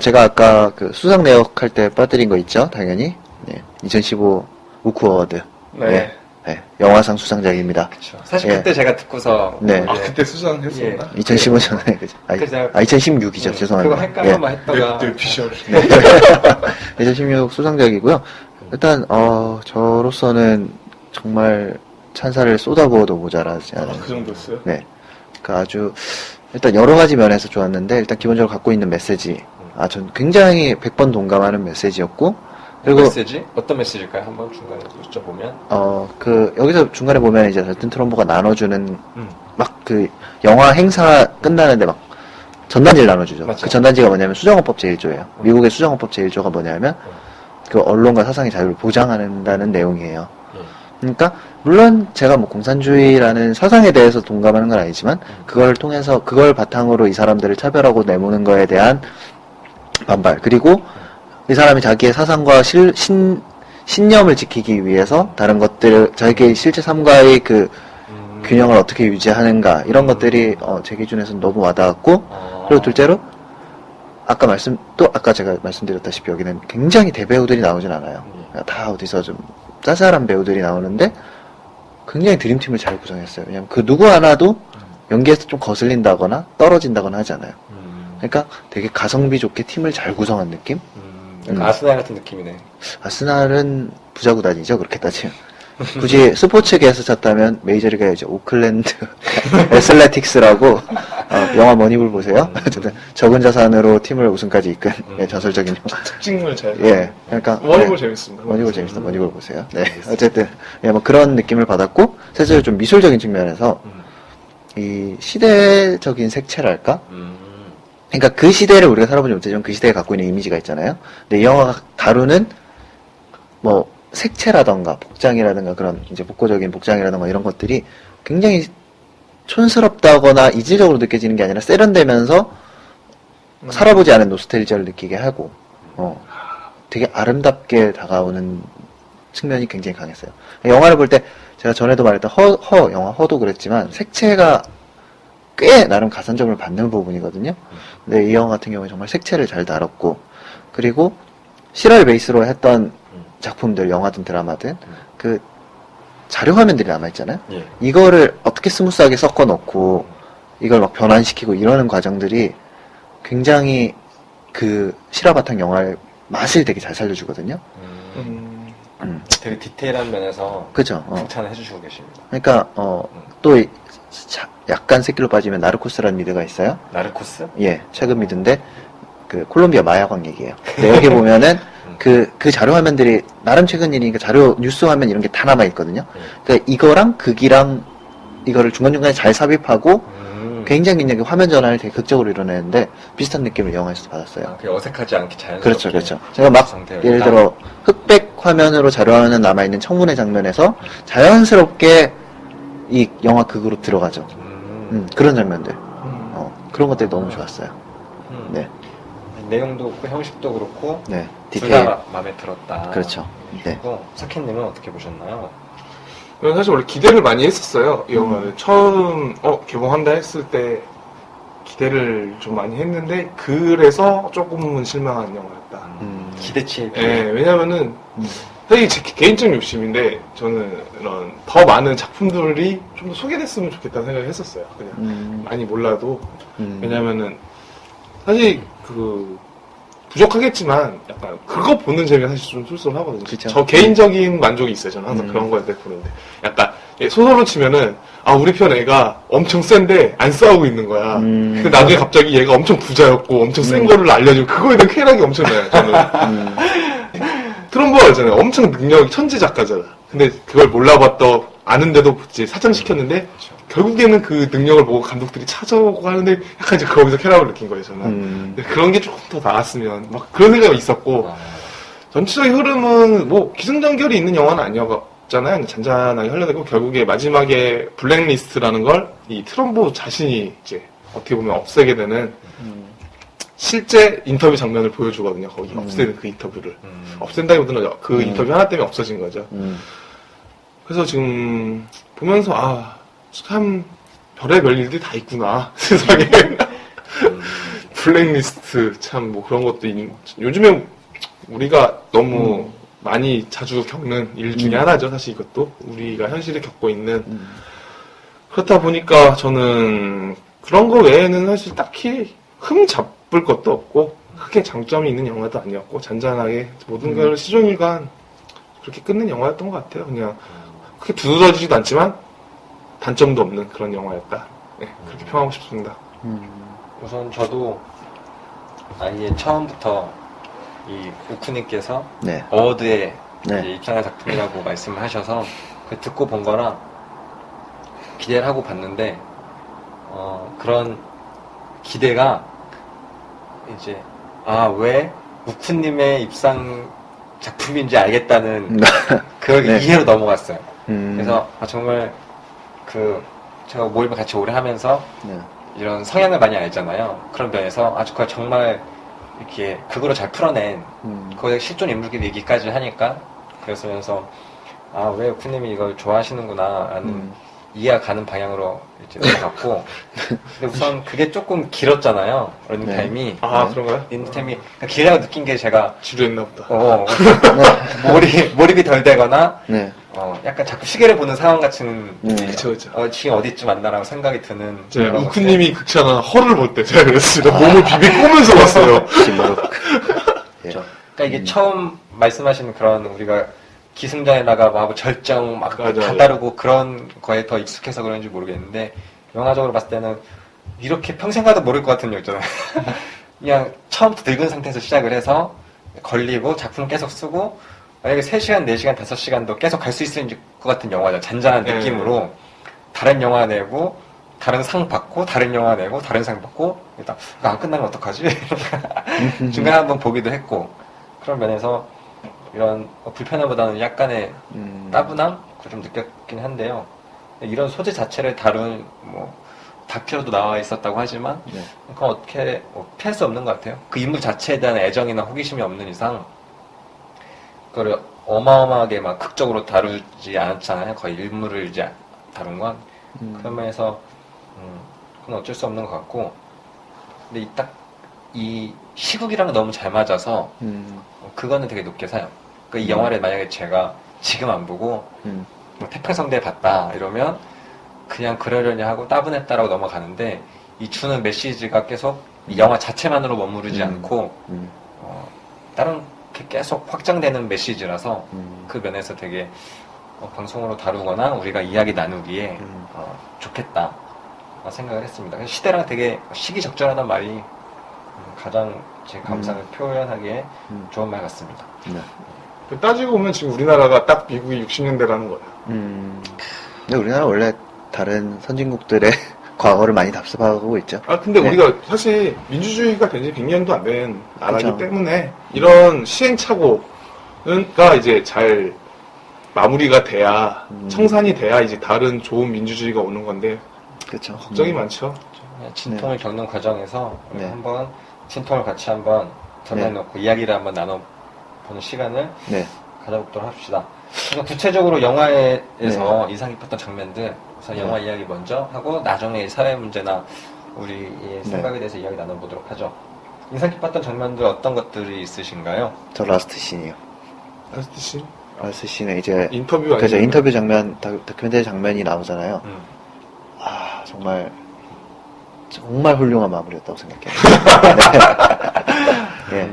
제가 아까 그 수상 내역 할 때 빠뜨린 거 있죠? 당연히. 네. 2015 우쿠 어워드. 네. 네. 영화상 수상작입니다. 그쵸. 사실 예. 그때 제가 듣고서 네. 아, 그때 수상했었나? 2015년에 그죠? 그래서 2016이죠. 그거 죄송합니다. 할까만 했다가 네, 비시험. 2016 수상작이고요. 일단 저로서는 정말 찬사를 쏟아부어도 모자라지 않은. 그 정도였어요? 네. 그 아주 일단 여러 가지 면에서 좋았는데 일단 기본적으로 갖고 있는 메시지. 전 굉장히 100번 동감하는 메시지였고 그리고 메시지? 어떤 메시지일까요? 한번 중간에 여쭤보면 여기서 중간에 보면 이제 절든 트럼보가 나눠주는 막 그 영화 행사 끝나는데 막 전단지를 나눠주죠. 맞죠. 그 전단지가 뭐냐면 수정헌법 제1조예요. 미국의 수정헌법 제1조가 뭐냐면 그 언론과 사상의 자유를 보장한다는 내용이에요. 그러니까 물론 제가 뭐 공산주의라는 사상에 대해서 동감하는 건 아니지만 그걸 통해서 그걸 바탕으로 이 사람들을 차별하고 내모는 거에 대한 반발 그리고 이 사람이 자기의 사상과 신념을 지키기 위해서 다른 것들을 자기의 실제 삶과의 그 균형을 어떻게 유지하는가 이런 것들이 제 기준에서는 너무 와닿았고 그리고 둘째로 아까 제가 말씀드렸다시피 여기는 굉장히 대배우들이 나오진 않아요. 다 어디서 좀 짜잘한 배우들이 나오는데 굉장히 드림팀을 잘 구성했어요. 왜냐면 그 누구 하나도 연기에서 좀 거슬린다거나 떨어진다거나 하지 않아요. 그러니까 되게 가성비 좋게 팀을 잘 구성한 느낌? 아스날 같은 느낌이네. 아스날은 부자 구단이죠, 그렇게 따지면. 굳이 스포츠계에서 찾다면 메이저리그의 이제 오클랜드 애슬레틱스라고 영화 머니볼 보세요. 어쨌든 적은 자산으로 팀을 우승까지 이끈 전설적인 특징을 잘. 그러니까 머니볼 재밌습니다. 머니볼 재밌습니다. 머니볼 보세요. 네, 어쨌든 뭐 그런 느낌을 받았고 사실 좀 미술적인 측면에서 이 시대적인 색채랄까? 그러니까 그 시대를 우리가 살아보지 못하지만 그 시대에 갖고 있는 이미지가 있잖아요. 근데 이 영화가 다루는 뭐 색채라던가 복장이라든가 그런 이제 복고적인 복장이라든가 이런 것들이 굉장히 촌스럽다거나 이질적으로 느껴지는 게 아니라 세련되면서 살아보지 않은 노스텔지아를 느끼게 하고 되게 아름답게 다가오는 측면이 굉장히 강했어요. 영화를 볼 때 제가 전에도 말했던 영화 허도 그랬지만 색채가 꽤 나름 가산점을 받는 부분이거든요. 근데 이 영화 같은 경우에 정말 색채를 잘 다뤘고 그리고 실화를 베이스로 했던 작품들, 영화든 드라마든 그 자료 화면들이 남아있잖아요. 이거를 어떻게 스무스하게 섞어 넣고 이걸 막 변환시키고 이러는 과정들이 굉장히 그 실화 바탕 영화의 맛을 되게 잘 살려주거든요. 되게 디테일한 면에서 그죠. 칭찬을 해주시고 계십니다. 그러니까 또 약간 새끼로 빠지면 나르코스라는 미드가 있어요. 나르코스? 예, 최근 미드인데 그 콜롬비아 마약왕 얘기예요. 근데 여기 보면은 그 자료 화면들이 나름 최근 일이니까 자료 뉴스 화면 이런 게 다 남아 있거든요. 그러니까 이거랑 극이랑 이거를 중간중간에 잘 삽입하고 굉장히 화면 전환을 되게 극적으로 이뤄내는데 비슷한 느낌을 영화에서 받았어요. 그게 어색하지 않게 자연스럽게. 그렇죠. 제가 막 예를 들어 흑백 화면으로 자료 화면 남아 있는 청문회 장면에서 자연스럽게 이 영화 극으로 들어가죠. 그런 장면들. 그런 것들이 너무 좋았어요. 네. 내용도 그렇고 형식도 그렇고 네. 둘 디테일. 다 마음에 들었다. 그렇죠. 네. 그리고 사케님은 어떻게 보셨나요? 저는 사실 원래 기대를 많이 했었어요. 이 영화를 처음 개봉한다 했을 때 기대를 좀 많이 했는데 그래서 조금은 실망한 영화였다. 기대치. 왜냐면은 사실 제 개인적인 욕심인데 저는 이런 더 많은 작품들이 좀 더 소개됐으면 좋겠다는 생각을 했었어요. 그냥 많이 몰라도 왜냐면은 사실 그 부족하겠지만 약간 그거 보는 재미가 사실 좀 쏠쏠하거든요. 그쵸. 저 개인적인 만족이 있어요. 저는 항상 그런 거에 대해 보는데 약간 소설로 치면은 우리 편 애가 엄청 센데 안 싸우고 있는 거야. 근데 나중에 갑자기 얘가 엄청 부자였고 엄청 센 거를 알려주고 그거에 대한 쾌락이 엄청나요. 저는 트럼보가 있잖아요. 엄청 능력 천재 작가잖아. 근데 그걸 몰라봤던 아는데도 이제 사장시켰는데 결국에는 그 능력을 보고 감독들이 찾아오고 하는데 약간 이제 거기서 쾌감을 느낀 거예요 저는. 근데 그런 게 조금 더 나았으면 막 그런 생각이 있었고 전체적인 흐름은 뭐 기승전결이 있는 영화는 아니었잖아요. 잔잔하게 흘러가고 결국에 마지막에 블랙리스트라는 걸 이 트럼보 자신이 이제 어떻게 보면 없애게 되는 실제 인터뷰 장면을 보여주거든요. 거기 없애는 그 인터뷰를. 없앤다기보다는 그 인터뷰 하나 때문에 없어진 거죠. 그래서 지금 보면서 참 별의별 일들이 다 있구나 세상에. 블랙리스트 참 뭐 그런 것도 요즘에 우리가 너무 많이 자주 겪는 일 중에 하나죠. 사실 이것도 우리가 현실에 겪고 있는 그렇다 보니까 저는 그런 거 외에는 사실 딱히 흠 잡을 것도 없고 크게 장점이 있는 영화도 아니었고 잔잔하게 모든 걸 시종일관 그렇게 끝낸 영화였던 것 같아요. 그냥 크게 두드러지지도 않지만 단점도 없는 그런 영화였다. 네, 그렇게 평하고 싶습니다. 우선 저도 아예 처음부터 이 우쿠님께서 네. 어워드에 네. 이제 입상한 작품이라고 말씀을 하셔서 그 듣고 본 거랑 기대를 하고 봤는데 그런 기대가 이제 왜 우쿠님의 입상 작품인지 알겠다는 그 네. 이해로 넘어갔어요. 그래서 정말 제가 모임을 같이 오래 하면서 네. 이런 성향을 많이 알잖아요. 그런 면에서 그걸 정말 이렇게 극으로 잘 풀어낸 거기에 실존 인물끼리 얘기까지 하니까 그러면서 왜 우쿠님이 이걸 좋아하시는구나 라는 이해가 가는 방향으로 이제 넘어갔고 근데 우선 그게 조금 길었잖아요. 런닝타임이. 그런가요? 런닝타임이 길다고 느낀 게 제가 지루했나 보다. 몰입이 덜 되거나 네. 약간 자꾸 시계를 보는 상황 같은 그쵸. 지금 어디쯤 왔나라고 생각이 드는 우쿠님이 극찬한 허를 볼 때 제가 그랬습니다. 몸을 비비꼬면서 봤어요. 그러니까 이게 처음 말씀하시는 그런 우리가 기승전에다가 뭐 절정 막 다 다르고 그런 거에 더 익숙해서 그런지 모르겠는데 영화적으로 봤을 때는 이렇게 평생 가도 모를 것 같은 역 있잖아요. 그냥 처음부터 늙은 상태에서 시작을 해서 걸리고 작품 계속 쓰고 만약에 3시간, 4시간, 5시간도 계속 갈 수 있을 것 같은 영화죠. 잔잔한 느낌으로 다른 영화 내고 다른 상 받고 다른 영화 내고 다른 상 받고 일단 이거 안 끝나면 어떡하지? 중간에 한번 보기도 했고 그런 면에서 이런 불편함보다는 약간의 따분함? 그걸 좀 느꼈긴 한데요. 이런 소재 자체를 다룬 다큐로도 나와 있었다고 하지만 그건 어떻게 피할 수 없는 것 같아요. 그 인물 자체에 대한 애정이나 호기심이 없는 이상 그걸 어마어마하게 막 극적으로 다루지 않았잖아요. 거의 인물을 이제 다룬 건. 그런 면에서 그건 어쩔 수 없는 것 같고 근데 이 시국이랑 너무 잘 맞아서 그거는 되게 높게 사요. 그러니까 이 영화를 만약에 제가 지금 안 보고 태평성대 봤다 이러면 그냥 그러려니 하고 따분했다라고 넘어가는데 이 주는 메시지가 계속 이 영화 자체만으로 머무르지 않고 다른 게 계속 확장되는 메시지라서 그 면에서 되게 방송으로 다루거나 우리가 이야기 나누기에 좋겠다 생각을 했습니다. 시대랑 되게 시기적절하단 말이 가장 제 감상을 표현하기에 좋은 말 같습니다. 따지고 보면 지금 우리나라가 딱 미국이 60년대라는 거예요. 근데 우리나라 원래 다른 선진국들의 과거를 많이 답습하고 있죠. 근데 우리가 사실 민주주의가 된 지 100년도 안 된 나라이기 때문에 이런 시행착오가 이제 잘 마무리가 돼야 청산이 돼야 이제 다른 좋은 민주주의가 오는 건데 그렇죠. 걱정이 많죠. 진통을 겪는 과정에서 한번 진통을 같이 한번 전해놓고 이야기를 한번 나눠보는 시간을 가져보도록 합시다. 그래서 구체적으로 영화에서 인상 깊었던 장면들 우선 영화 이야기 먼저 하고 나중에 사회 문제나 우리의 생각에 대해서 이야기 나눠보도록 하죠. 인상 깊었던 장면들 어떤 것들이 있으신가요? 저 라스트 씬이요. 라스트 씬? 라스트 씬에 이제 인터뷰 그죠, 인터뷰 장면, 다큐멘터리 장면이 나오잖아요. 정말 훌륭한 마무리였다고 생각해요. 네.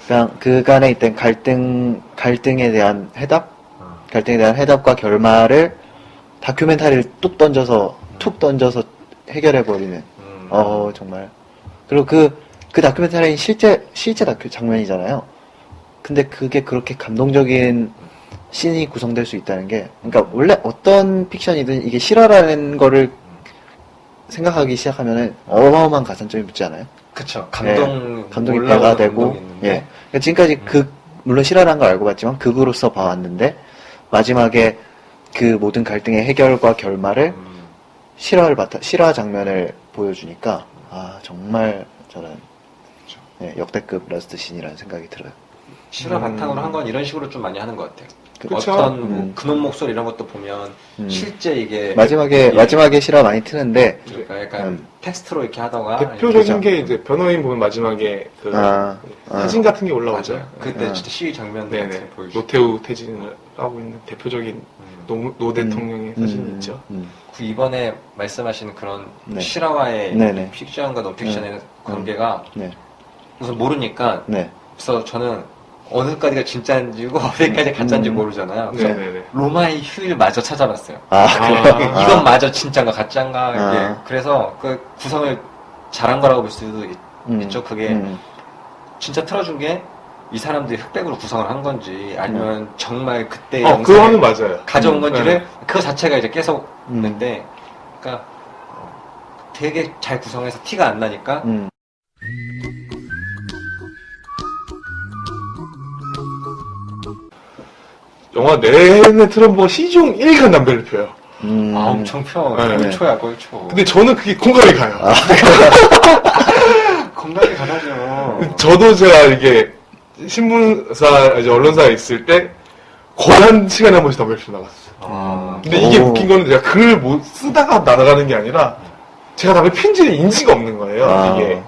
그냥 그간에 있던 갈등에 대한 갈등에 대한 해답과 결말을 다큐멘터리를 툭 던져서 해결해버리는, 정말. 그리고 그 다큐멘터리는 실제 다큐 장면이잖아요. 근데 그게 그렇게 감동적인 씬이 구성될 수 있다는 게, 그러니까 원래 어떤 픽션이든 이게 실화라는 거를 생각하기 시작하면은 어마어마한 가산점이 붙지 않아요? 그쵸. 감동이 올라오는 배가 되고, 감동이 있는데. 예. 그러니까 지금까지 물론 실화라는 걸 알고 봤지만 극으로서 봐왔는데, 마지막에 그 모든 갈등의 해결과 결말을 실화 장면을 보여주니까, 아, 정말 저는, 예, 역대급 러스트 씬이라는 생각이 들어요. 실화 바탕으로 한 건 이런 식으로 좀 많이 하는 것 같아요. 그쵸. 어떤 뭐 근원 목소리 이런 것도 보면 실제 이게 마지막에 실화 많이 트는데, 그러니까 약간 텍스트로 이렇게 하다가 대표적인 그죠. 게 이제 변호인 보면 마지막에 그 사진 같은 게 올라오죠. 맞아요. 그때 진짜 시위 장면 네네. 같은 거 보여주고 노태우 퇴진을 하고 있는 대표적인 노 대통령의 사진이 있죠. 그 이번에 말씀하신 그런 네. 실화와의 네네. 픽션과 논픽션의 관계가 네. 우선 모르니까 네. 그래서 저는 어느까지가 진짜인지고 어디까지 가짜인지 모르잖아요. 그래서 네네네. 로마의 휴일마저 찾아봤어요. 그래요? 이건 마저 진짜인가 가짜인가 이게 아. 그래서 그 구성을 잘한 거라고 볼 수도 있죠. 그게 진짜 틀어준 게 이 사람들이 흑백으로 구성을 한 건지 아니면 정말 그때 그거는 맞아요. 가져온 건지를 네. 그거 자체가 이제 계속 있는데 그러니까 되게 잘 구성해서 티가 안 나니까 영화 내내 트럼프가 시종 1간 담배를 펴요. 아 엄청 펴 네. 꼴초야 꼴초 근데 저는 그게 공감이 가요. 건강이 가라죠. 저도 제가 이게 신문사, 이제 언론사에 있을 때 거의 한 시간에 한 번씩 담배를 피워 나갔어요. 근데 이게 오. 웃긴 거는 제가 글을 못 쓰다가 날아가는 게 아니라 제가 담배 핀지를 인지가 없는 거예요. 이게.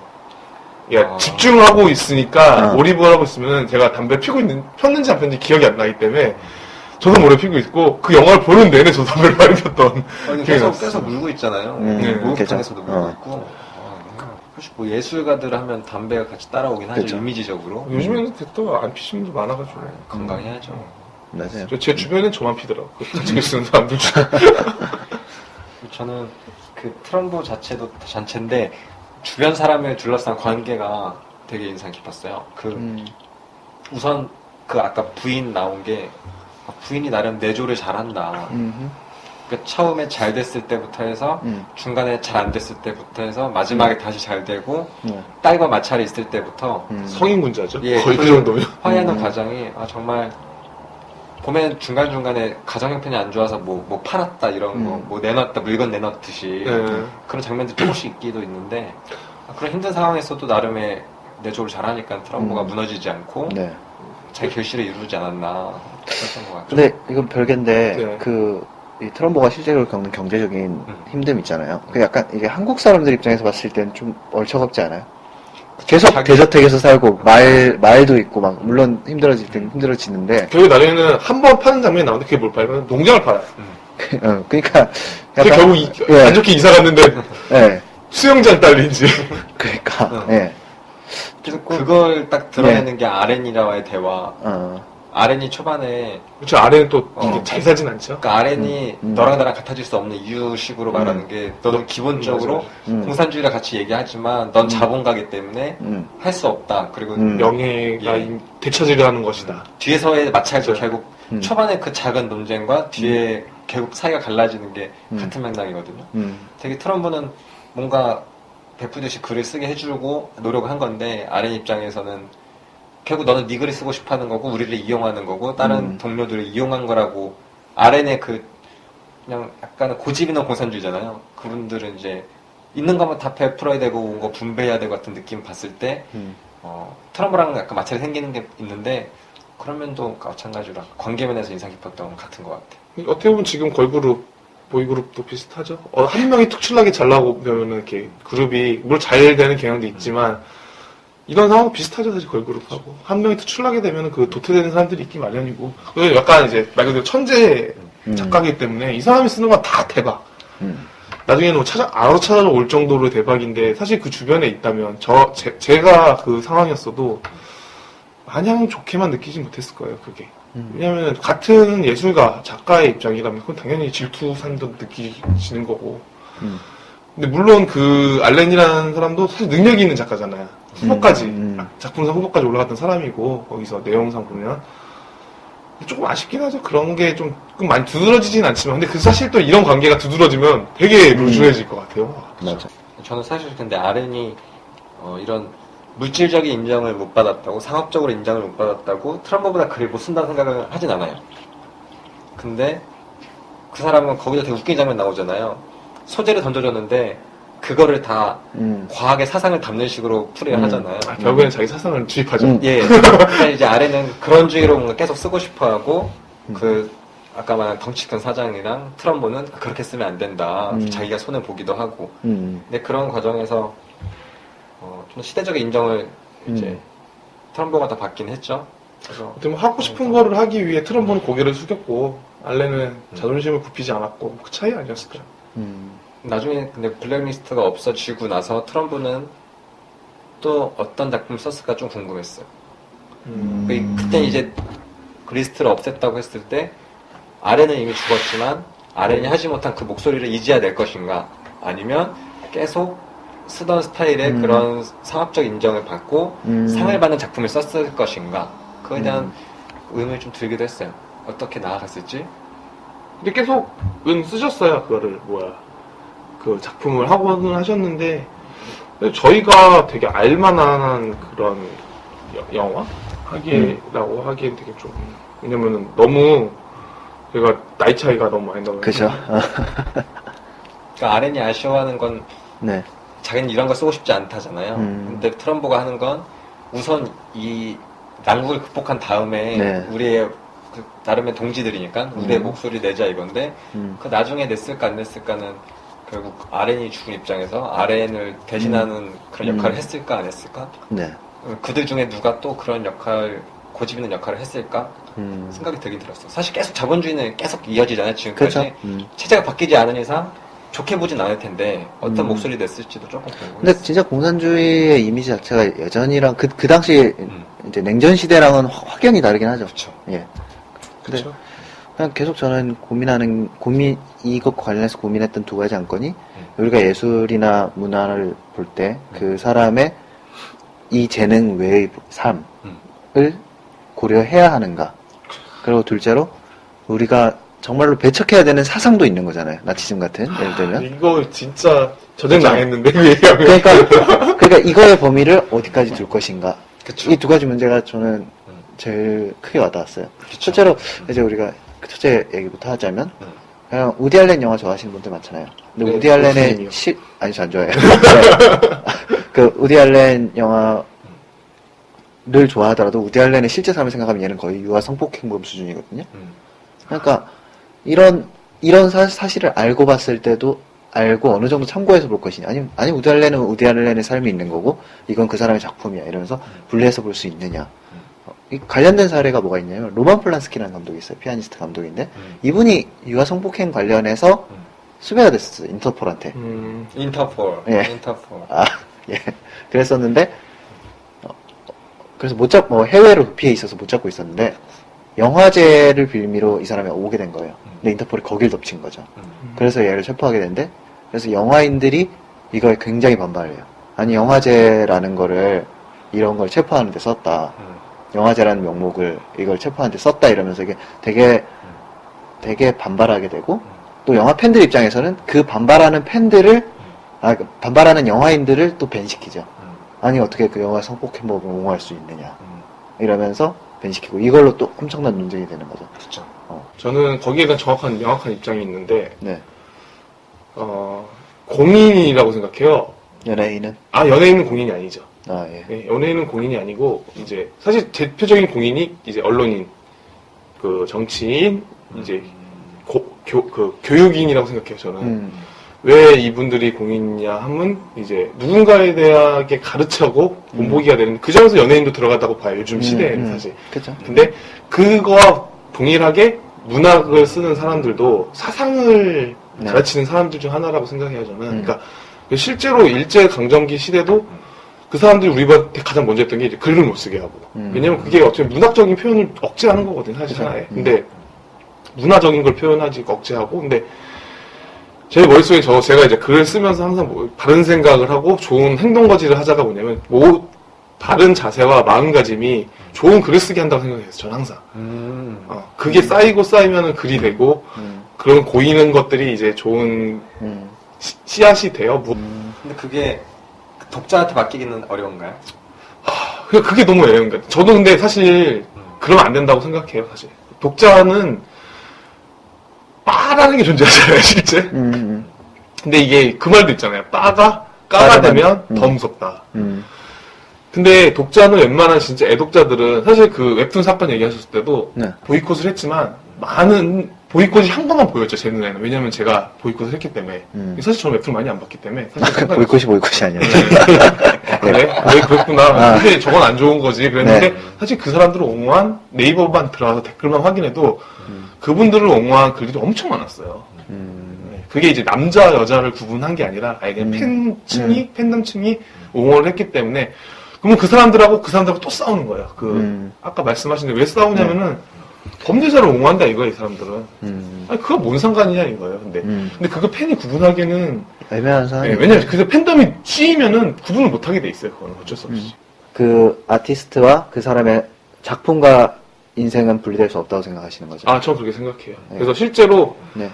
그러니까 집중하고 있으니까 몰입을 하고 있으면 제가 담배 폈는지 안 폈는지 기억이 안 나기 때문에 저도 모래 피고 있고 그 영화를 보는 내내 저도 담배를 많이 폈던 기억이 났어요. 계속 물고 있잖아요. 네. 목욕탕에서도 그죠. 물고 있고. 사실 뭐 예술가들 하면 담배가 같이 따라오긴 하죠. 그죠. 이미지적으로. 요즘에는 또 안 피시는 분들 많아가지고. 건강해야죠. 맞아요. 제 주변엔 저만 피더라고. 자책을 쓰는 사람들 중에. 저는 그 트럼프 자체도 잔체인데 주변 사람을 둘러싼 관계가 되게 인상 깊었어요. 우선 그 아까 부인 나온 게 부인이 나름 내조를 잘한다. 그러니까 처음에 잘 됐을 때부터 해서 중간에 잘 안 됐을 때부터 해서 마지막에 다시 잘 되고 딸과 마찰이 있을 때부터 성인군자죠. 예, 거의 그 정도면. 화해하는 과정이 정말 보면 중간중간에 가정 형편이 안 좋아서 뭐 팔았다 이런 거 뭐 내놨다 물건 내놓듯이 네. 그런 장면들이 조금씩 있기도 있는데 그런 힘든 상황에서도 나름의 내조를 잘하니까 트럼프가 무너지지 않고 네. 자기 결실을 이루지 않았나 그랬던 것 같아요. 근데 이건 별개인데 네. 이 트럼프가 실제로 겪는 경제적인 힘듦 있잖아요. 그 약간 이게 한국 사람들 입장에서 봤을 때는 좀 얼처겁지 않아요? 계속 대저택에서 살고 말도 있고 막 물론 힘들어질 땐 힘들어지는데 결국 나중에는 한 번 파는 장면이 나오는데 그게 뭘 팔면 농장을 팔아요. 그러니까 근데 결국 안 좋게 이사 갔는데 예. 수영장 딸린지. 그러니까 예. 그래서 그걸 딱 드러내는 게 아렌이라와의 대화. 아렌이 초반에 그렇죠. 아래는 또 이게 잘 사진 않죠. 그러니까 아렌이 너랑 나랑 같아질 수 없는 이유식으로 말하는 게 너는 기본적으로 공산주의랑 같이 얘기하지만 넌 자본가기 때문에 할 수 없다. 그리고 명예가 되처지려 하는 것이다. 뒤에서의 마찰도 그렇죠. 결국 초반에 그 작은 논쟁과 뒤에 결국 사이가 갈라지는 게 같은 맥락이거든요. 되게 트럼프는 뭔가 베푸듯이 글을 쓰게 해주고 노력을 한 건데 아렌 입장에서는 결국 너는 네 글을 쓰고 싶어하는 거고 우리를 이용하는 거고 다른 동료들을 이용한 거라고 아렌의 그 그냥 약간 고집 있는 공산주의잖아요. 그분들은 이제 있는 것만 다 베풀어야 되고 온 거 분배해야 되고 같은 느낌 봤을 때 트럼프랑 약간 마찰이 생기는 게 있는데 그런 면도 마찬가지로 관계면에서 인상 깊었던 것 같은 것 같아요. 어떻게 보면 지금 걸그룹, 보이그룹도 비슷하죠. 한 명이 특출나게 잘 나오면은 이렇게 그룹이 물 잘 되는 경향도 있지만 이런 상황 비슷하죠, 사실 걸그룹하고. 한 명이 특출나게 되면 그 도태되는 사람들이 있기 마련이고. 그래서 약간 이제 말 그대로 천재 작가이기 때문에 이 사람이 쓰는 건 다 대박. 나중에는 뭐 찾아올 정도로 대박인데 사실 그 주변에 있다면 제가 그 상황이었어도 마냥 좋게만 느끼지 못했을 거예요, 그게. 왜냐면 같은 예술가, 작가의 입장이라면 그건 당연히 질투산도 느끼시는 거고. 근데 물론 그 알렌이라는 사람도 사실 능력이 있는 작가잖아요. 후보까지 작품상 후보까지 올라갔던 사람이고 거기서 내용상 보면 조금 아쉽긴 하죠. 그런 게 좀 많이 두드러지진 않지만, 근데 그 사실 또 이런 관계가 두드러지면 되게 루즈해질 것 같아요. 맞아. 저는 사실 근데 RN이 이런 물질적인 인정을 못 받았다고, 상업적으로 인정을 못 받았다고 트럼프보다 글을 못 쓴다는 생각을 하진 않아요. 근데 그 사람은 거기서 되게 웃긴 장면 나오잖아요. 소재를 던져줬는데 그거를 다 과학의 사상을 담는 식으로 풀이를 하잖아요. 결국에는 자기 사상을 주입하죠. 예. 근데 이제 아래는 그런 주의로 뭔가 계속 쓰고 싶어하고 그 아까 말한 덩치 큰 사장이랑 트럼프는 그렇게 쓰면 안 된다. 자기가 손해 보기도 하고. 근데 그런 과정에서 좀 시대적인 인정을 이제 트럼프가 더 받긴 했죠. 그래서 어떻게 보면 하고 싶은 거를 하기 위해 트럼프는 고개를 숙였고 알렌은 자존심을 굽히지 않았고 그 차이 아니었을까요? 나중에 근데 블랙리스트가 없어지고 나서 트럼프는 또 어떤 작품을 썼을까 좀 궁금했어요. 그때 이제 그 리스트를 없앴다고 했을 때 아렌은 이미 죽었지만 아렌이 하지 못한 그 목소리를 잊어야 것인가, 아니면 계속 쓰던 스타일의 그런 상업적 인정을 받고 상을 받는 작품을 썼을 것인가, 그거에 대한 의문이 좀 들기도 했어요. 어떻게 나아갔을지. 근데 계속은 쓰셨어요. 그거를 그 작품을 하고는 하셨는데, 근데 저희가 되게 알만한 그런 영화 하기라고 하기엔 되게 좀, 왜냐면은 너무 저희가 나이 차이가 너무 많이 나요. 그죠. 그러니까 아렌이 아쉬워하는 건 네. 자기는 이런 거 쓰고 싶지 않다잖아요. 근데 트럼프가 하는 건 우선 이 난국을 극복한 다음에 네. 우리의 그 나름의 동지들이니까 우리의 목소리 내자 이건데, 그 나중에 냈을까 안 냈을까는 결국 아렌이 죽은 입장에서 아렌을 대신하는 그런 역할을 했을까 안 했을까? 네. 그들 중에 누가 또 그런 고집 있는 역할을 했을까? 생각이 들긴 들었어. 사실 계속 자본주의는 계속 이어지잖아요, 지금까지. 그렇죠. 체제가 바뀌지 않은 이상 좋게 보진 않을 텐데 어떤 목소리 냈을지도 조금 궁금해요. 근데 진짜 공산주의의 이미지 자체가 예전이랑 그 당시 이제 냉전 시대랑은 확연히 다르긴 하죠. 그렇죠. 예. 근데 그렇죠. 그냥 계속 저는 이것 관련해서 고민했던 두 가지 안건이, 우리가 예술이나 문화를 볼 때 그 사람의 이 재능 외의 삶을 고려해야 하는가. 그리고 둘째로 우리가 정말로 배척해야 되는 사상도 있는 거잖아요. 나치즘 같은, 예를 들면. 이거 진짜 전쟁 그렇죠. 당했는데 그 얘기하면. 그러니까 이거의 범위를 어디까지 둘 것인가. 그쵸. 이 두 가지 문제가 저는 제일 크게 와닿았어요. 그쵸. 첫째로 이제 우리가 첫째 얘기부터 하자면, 그냥 우디 알렌 영화 좋아하시는 분들 많잖아요. 근데 네, 우디 알렌의 교수님이요. 아니 저 안 좋아해요. 그 우디 알렌 영화를 좋아하더라도 우디 알렌의 실제 삶을 생각하면 얘는 거의 유아 성폭행범 수준이거든요. 그러니까 이런 사실을 알고 봤을 때도 알고 어느 정도 참고해서 볼 것이냐, 아니 우디 알렌은 우디 알렌의 삶이 있는 거고 이건 그 사람의 작품이야 이러면서 분리해서 볼 수 있느냐. 이 관련된 사례가 뭐가 있냐면 로만 폴란스키라는 감독이 있어요. 피아니스트 감독인데 이분이 유아 성폭행 관련해서 수배가 됐었어요. 인터폴한테. 인터폴. 예. 인터폴. 예. 그랬었는데 그래서 해외로 피해 있어서 못 잡고 있었는데 영화제를 빌미로 이 사람이 오게 된 거예요. 근데 인터폴이 거길 덮친 거죠. 그래서 얘를 체포하게 됐는데, 그래서 영화인들이 이거에 굉장히 반발을 해요. 아니 영화제라는 거를 이런 걸 체포하는 데 썼다. 영화제라는 명목을 이걸 체포하는 데 썼다 이러면서 이게 되게 반발하게 되고, 또 영화 팬들 입장에서는 그 반발하는 반발하는 영화인들을 또 밴시키죠. 아니 어떻게 그 영화 성폭행범을 옹호할 수 있느냐 이러면서 밴시키고, 이걸로 또 엄청난 논쟁이 되는 거죠. 그렇죠. 저는 거기에 대한 명확한 입장이 있는데, 네. 공인이라고 생각해요. 연예인은? 연예인은 공인이 아니죠. 예. 네, 연예인은 공인이 아니고, 이제, 사실 대표적인 공인이 이제 언론인, 그 정치인, 이제, 교육인이라고 생각해요, 저는. 왜 이분들이 공인이냐 하면, 이제, 누군가에 대하게 가르쳐고 본보기가 되는, 그 점에서 연예인도 들어갔다고 봐요, 요즘 시대에는 사실. 그죠. 근데, 그거와 동일하게 문학을 쓰는 사람들도 사상을 네. 가르치는 사람들 중 하나라고 생각해요, 저는. 그러니까, 실제로 일제강점기 시대도 그 사람들이 우리한테 가장 먼저 했던 게 이제 글을 못 쓰게 하고. 왜냐면 그게 어떻게 문학적인 표현을 억제하는 거거든, 사실 하나에. 근데 문화적인 걸 표현하지 억제하고. 근데 제 머릿속에 제가 이제 글을 쓰면서 항상 바른 생각을 하고 좋은 행동거지를 하자가 뭐냐면, 바른 자세와 마음가짐이 좋은 글을 쓰게 한다고 생각해요. 저는 항상. 그게 쌓이고 쌓이면은 글이 되고 그런 고이는 것들이 이제 좋은 씨앗이 돼요. 근데 그게 독자한테 맡기기는 어려운가요? 그게 너무 어려운 거예요. 저도 근데 사실 그러면 안 된다고 생각해요. 사실 독자는 빠라는 게 존재하잖아요, 실제. 근데 이게 그 말도 있잖아요. 빠가 까가 되면 더 무섭다. 근데 독자는 웬만한 진짜 애독자들은 사실 그 웹툰 사건 얘기하셨을 때도 네. 보이콧을 했지만 많은 보이콧이 한 번만 보였죠, 제 눈에는. 왜냐면 제가 보이콧을 했기 때문에. 사실 저는 웹툰 많이 안 봤기 때문에. 사실 보이콧이 아니었죠. 그래? 그랬구나. 근데 저건 안 좋은 거지. 그랬는데 사실 그 사람들을 옹호한 네이버만 들어가서 댓글만 확인해도 그분들을 옹호한 글들이 엄청 많았어요. 그게 이제 남자 여자를 구분한 게 아니라 아예 그냥 팬덤층이 옹호를 했기 때문에 그러면 그 사람들하고 또 싸우는 거예요. 아까 말씀하신 데 왜 싸우냐면은 범죄자를 옹호한다 이거예요, 이 사람들은. 아니, 그거 뭔 상관이냐 이거예요. 근데 그거 팬이 구분하기는 애매한 상황이. 왜냐면 그래서 팬덤이 찌이면은 구분을 못 하게 돼 있어요. 그거는 어쩔 수 없이. 그 아티스트와 그 사람의 작품과 인생은 분리될 수 없다고 생각하시는 거죠? 아, 저 그렇게 생각해요. 그래서 실제로 네.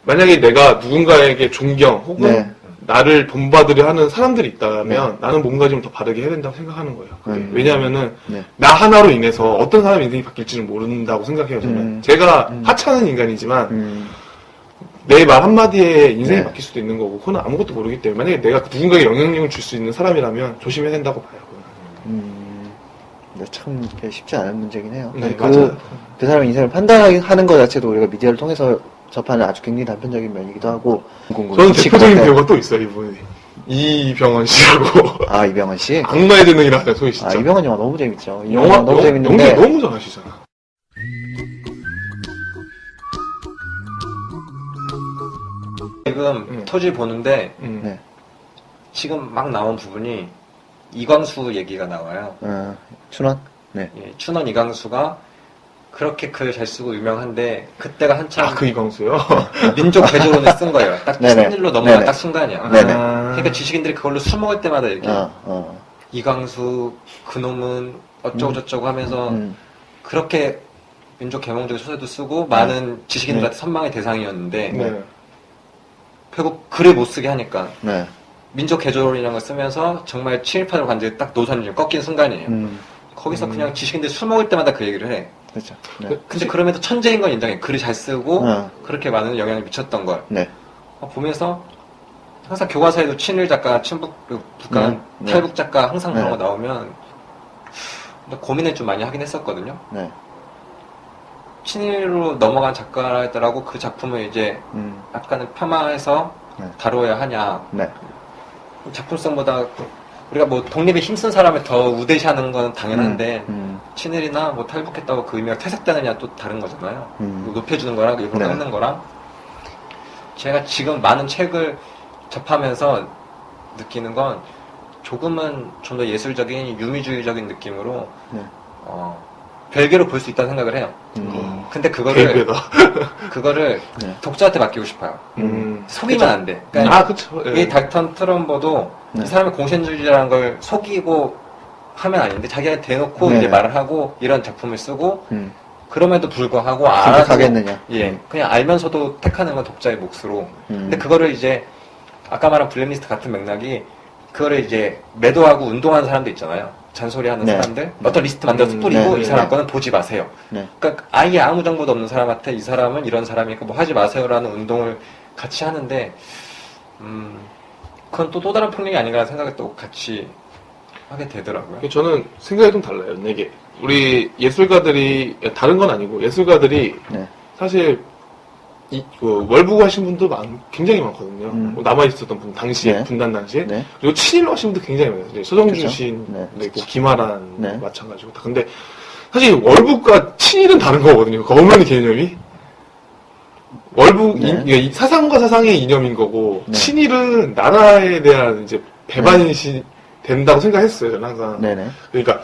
만약에 내가 누군가에게 존경 혹은 네. 나를 본받으려 하는 사람들이 있다면 나는 뭔가 좀 더 바르게 해야 된다고 생각하는 거예요. 왜냐하면은 네. 나 하나로 인해서 어떤 사람 인생이 바뀔지는 모른다고 생각해요. 저는 제가 하찮은 인간이지만 내 말 한마디에 인생이 네. 바뀔 수도 있는 거고 그건 아무것도 모르기 때문에 만약에 내가 누군가에게 영향력을 줄 수 있는 사람이라면 조심해야 된다고 봐요. 근데 참 쉽지 않은 문제긴 해요. 네, 그 사람의 인생을 판단하는 것 자체도 우리가 미디어를 통해서 접하는 아주 굉장히 단편적인 면이기도 하고. 저는 대표적인 배우가 또 있어요, 이분이. 이병헌 씨라고. 아, 이병헌 씨? 악마의 재능이라 하죠, 소위 진짜. 아, 이병헌 영화 너무 재밌죠. 영화 너무 재밌는데. 연기 너무 잘하시잖아. 지금 토지 보는데 네. 지금 막 나온 부분이 이광수 얘기가 나와요. 춘원? 네. 예, 춘원 이광수가 그렇게 글 잘 쓰고 유명한데 그때가 한참 그 이광수요? 민족 대조론을 쓴 거예요. 딱 네네. 친일로 넘어간 네네. 딱 순간이야. 네네. 그러니까 지식인들이 그걸로 술 먹을 때마다 이렇게 어. 이광수 그놈은 어쩌고 저쩌고 하면서 그렇게 민족 계몽적 소설도 쓰고 많은 지식인들한테 선망의 대상이었는데 네. 결국 글을 못 쓰게 하니까 네. 민족 개조론이라는 걸 쓰면서 정말 친일파로 완전히 딱 노선이 좀 꺾인 순간이에요. 거기서 그냥 지식인들이 술 먹을 때마다 그 얘기를 해. 그렇죠. 네. 근데 그럼에도 천재인 건 인정해. 글을 잘 쓰고 그렇게 많은 영향을 미쳤던 걸 네. 보면서 항상 교과서에도 친일 작가, 친북, 북한, 네. 탈북 작가 항상 그런 네. 거 나오면 고민을 좀 많이 하긴 했었거든요. 네. 친일로 넘어간 작가라고 그 작품을 이제 약간은 폄하해서 네. 다뤄야 하냐. 네. 작품성보다 우리가 뭐 독립에 힘쓴 사람을 더 우대시하는 건 당연한데 친일이나 뭐 탈북했다고 그 의미가 퇴색되느냐 또 다른 거잖아요. 높여주는 거랑 일부러 네. 깎는 거랑 제가 지금 많은 책을 접하면서 느끼는 건 조금은 좀 더 예술적인 유미주의적인 느낌으로 네. 별개로 볼 수 있다는 생각을 해요. 근데 그거를 네. 독자한테 맡기고 싶어요. 속이면 안 돼. 아, 그쵸. 이 닥턴 트럼보도 네. 이 사람이 공신주의자라는 걸 속이고 하면 아닌데 자기가 대놓고 네. 이제 말을 하고 이런 작품을 쓰고 그럼에도 불구하고 알아도 선택하겠느냐. 예, 그냥 알면서도 택하는 건 독자의 몫으로. 근데 그거를 이제 아까 말한 블랙리스트 같은 맥락이 그거를 이제 매도하고 운동하는 사람도 있잖아요. 잔소리하는 네. 사람들 어떤 리스트 만들어서 뿌리고 네. 이 사람 거는 보지 마세요. 네. 그러니까 아예 아무 정보도 없는 사람한테 이 사람은 이런 사람이니까 뭐 하지 마세요라는 운동을 같이 하는데 그건 또 다른 폭력이 아닌가라는 생각을 또 같이 하게 되더라고요. 저는 생각이 좀 달라요. 이게 우리 예술가들이 다른 건 아니고 예술가들이 네. 사실 월북 하신 분도 굉장히 많거든요. 남아 있었던 분 당시에 네. 분단 당시에 네. 그리고 친일로 하신 분도 굉장히 많아요. 서정주 그쵸? 시인도 네. 있고 김아란 네. 마찬가지고 다. 근데 사실 월북과 친일은 다른 거거든요. 그 어머니 개념이 월북 네. 이 사상과 사상의 이념인 거고 네. 친일은 나라에 대한 이제 배반이 된다고 생각했어요. 저는 항상. 네네. 그러니까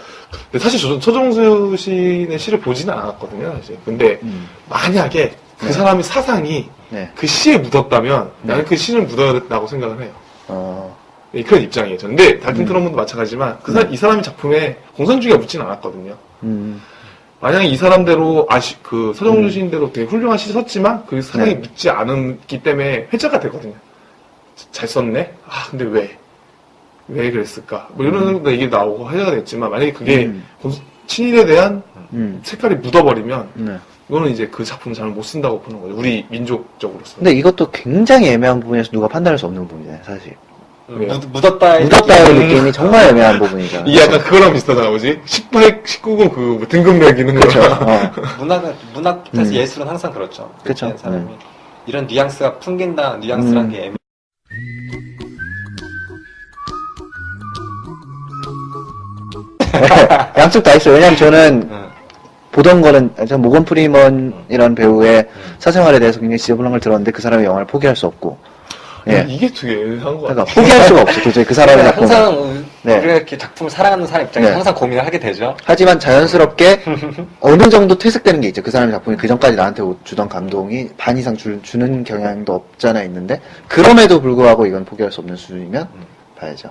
근데 사실 저는 서정수 시인의 시를 보지는 않았거든요. 사실. 근데 만약에 그 네. 사람의 사상이 네. 그 시에 묻었다면 네. 나는 그 시를 묻어야 된다고 생각을 해요. 그런 입장이에요. 저는. 근데 달튼 트럼보도 마찬가지지만 이 사람이 작품에 공산주의가 묻진 않았거든요. 만약에 이 사람대로 그 서정준 시인대로 되게 훌륭한 시를 썼지만 그 사랑이 묻지 않았기 때문에 회자가 되거든요. 잘 썼네? 아 근데 왜 그랬을까? 뭐 이런 얘기 나오고 회자가 됐지만 만약에 그게 친일에 대한 색깔이 묻어버리면 이거는 이제 그 작품을 잘 못 쓴다고 보는 거죠. 우리 민족적으로서. 근데 이것도 굉장히 애매한 부분에서 누가 판단할 수 없는 부분이잖아요, 사실. 묻었다의 느낌이 정말 애매한 부분이잖아요. 이게 약간 그거랑 비슷하잖아, 뭐지? 19금 그 등급 매기는 그렇죠. 거잖아. 문학에서 예술은 항상 그렇죠. 그쵸. 사람이 이런 뉘앙스가 풍긴다, 뉘앙스란 게 양쪽 다 있어요. 왜냐면 저는 보던 거는, 전 모건 프리먼이라는 배우의 사생활에 대해서 굉장히 지저분한 걸 들었는데 그 사람의 영화를 포기할 수 없고. 예. 이게 되게 애매한 거 그러니까 같아. 포기할 수가 없어. 도저히 그 사람의 작품을. 항상 네. 우리가 이렇게 작품을 사랑하는 사람 입장에서 네. 항상 고민을 하게 되죠. 하지만 자연스럽게 어느 정도 퇴색되는 게 있죠. 그 사람의 작품이 그 전까지 나한테 주던 감동이 반 이상 주는 경향도 없잖아 있는데 그럼에도 불구하고 이건 포기할 수 없는 수준이면 봐야죠.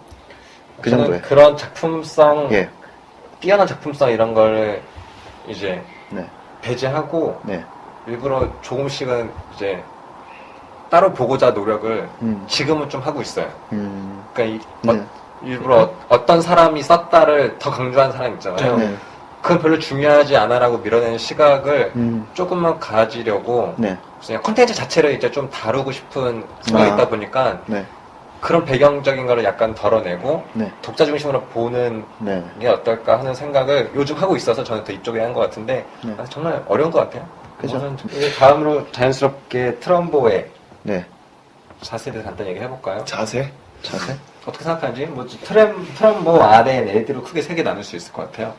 그 저는 정도에. 그런 작품성, 예. 뛰어난 작품성 이런 거를 이제 네. 배제하고 네. 일부러 조금씩은 이제 따로 보고자 노력을 음. 지금은 좀 하고 있어요. 음. 그러니까 네. 일부러 어떤 사람이 썼다를 더 강조한 사람 있잖아요. 네. 그건 별로 중요하지 않아라고 밀어내는 시각을 음. 조금만 가지려고 네. 그냥 콘텐츠 자체를 이제 좀 다루고 싶은 생각이 아. 있다 보니까 네. 그런 배경적인 거를 약간 덜어내고 네. 독자 중심으로 보는 네. 게 어떨까 하는 생각을 요즘 하고 있어서 저는 더 이쪽에 한 것 같은데 네. 정말 어려운 것 같아요. 그죠. 이제 다음으로 자연스럽게 트럼보의 네. 자세에 대해서 간단히 얘기해볼까요? 자세? 자세? 어떻게 생각하는지 뭐 트럼보 아래 에디로 크게 세 개 나눌 수 있을 것 같아요.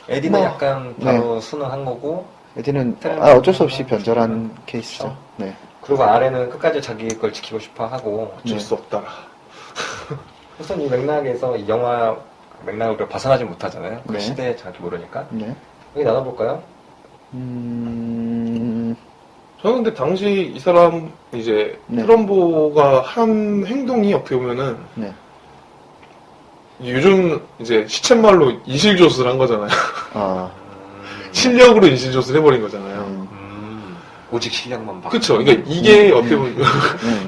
에디는 뭐, 약간 바로 순응한 거고 에디는 트럼보. 어쩔 수 없이 변절한 케이스죠. 그렇죠. 네. 그리고 아래는 끝까지 자기 걸 지키고 싶어 하고 어쩔 네. 수 없다. 우선 이 맥락에서 이 영화 맥락을 우리가 벗어나지 못하잖아요. 그 네. 시대에 정확히 모르니까. 네. 여기 나눠볼까요? 저는 근데 당시 이 사람 이제 네. 트럼보가 한 행동이 어떻게 보면은 네. 요즘 이제 시쳇말로 인실조스를 한 거잖아요. 아. 실력으로 인실조스를 해버린 거잖아요. 오직 실력만 봐. 그쵸. 그러니까 이게 어떻게 보면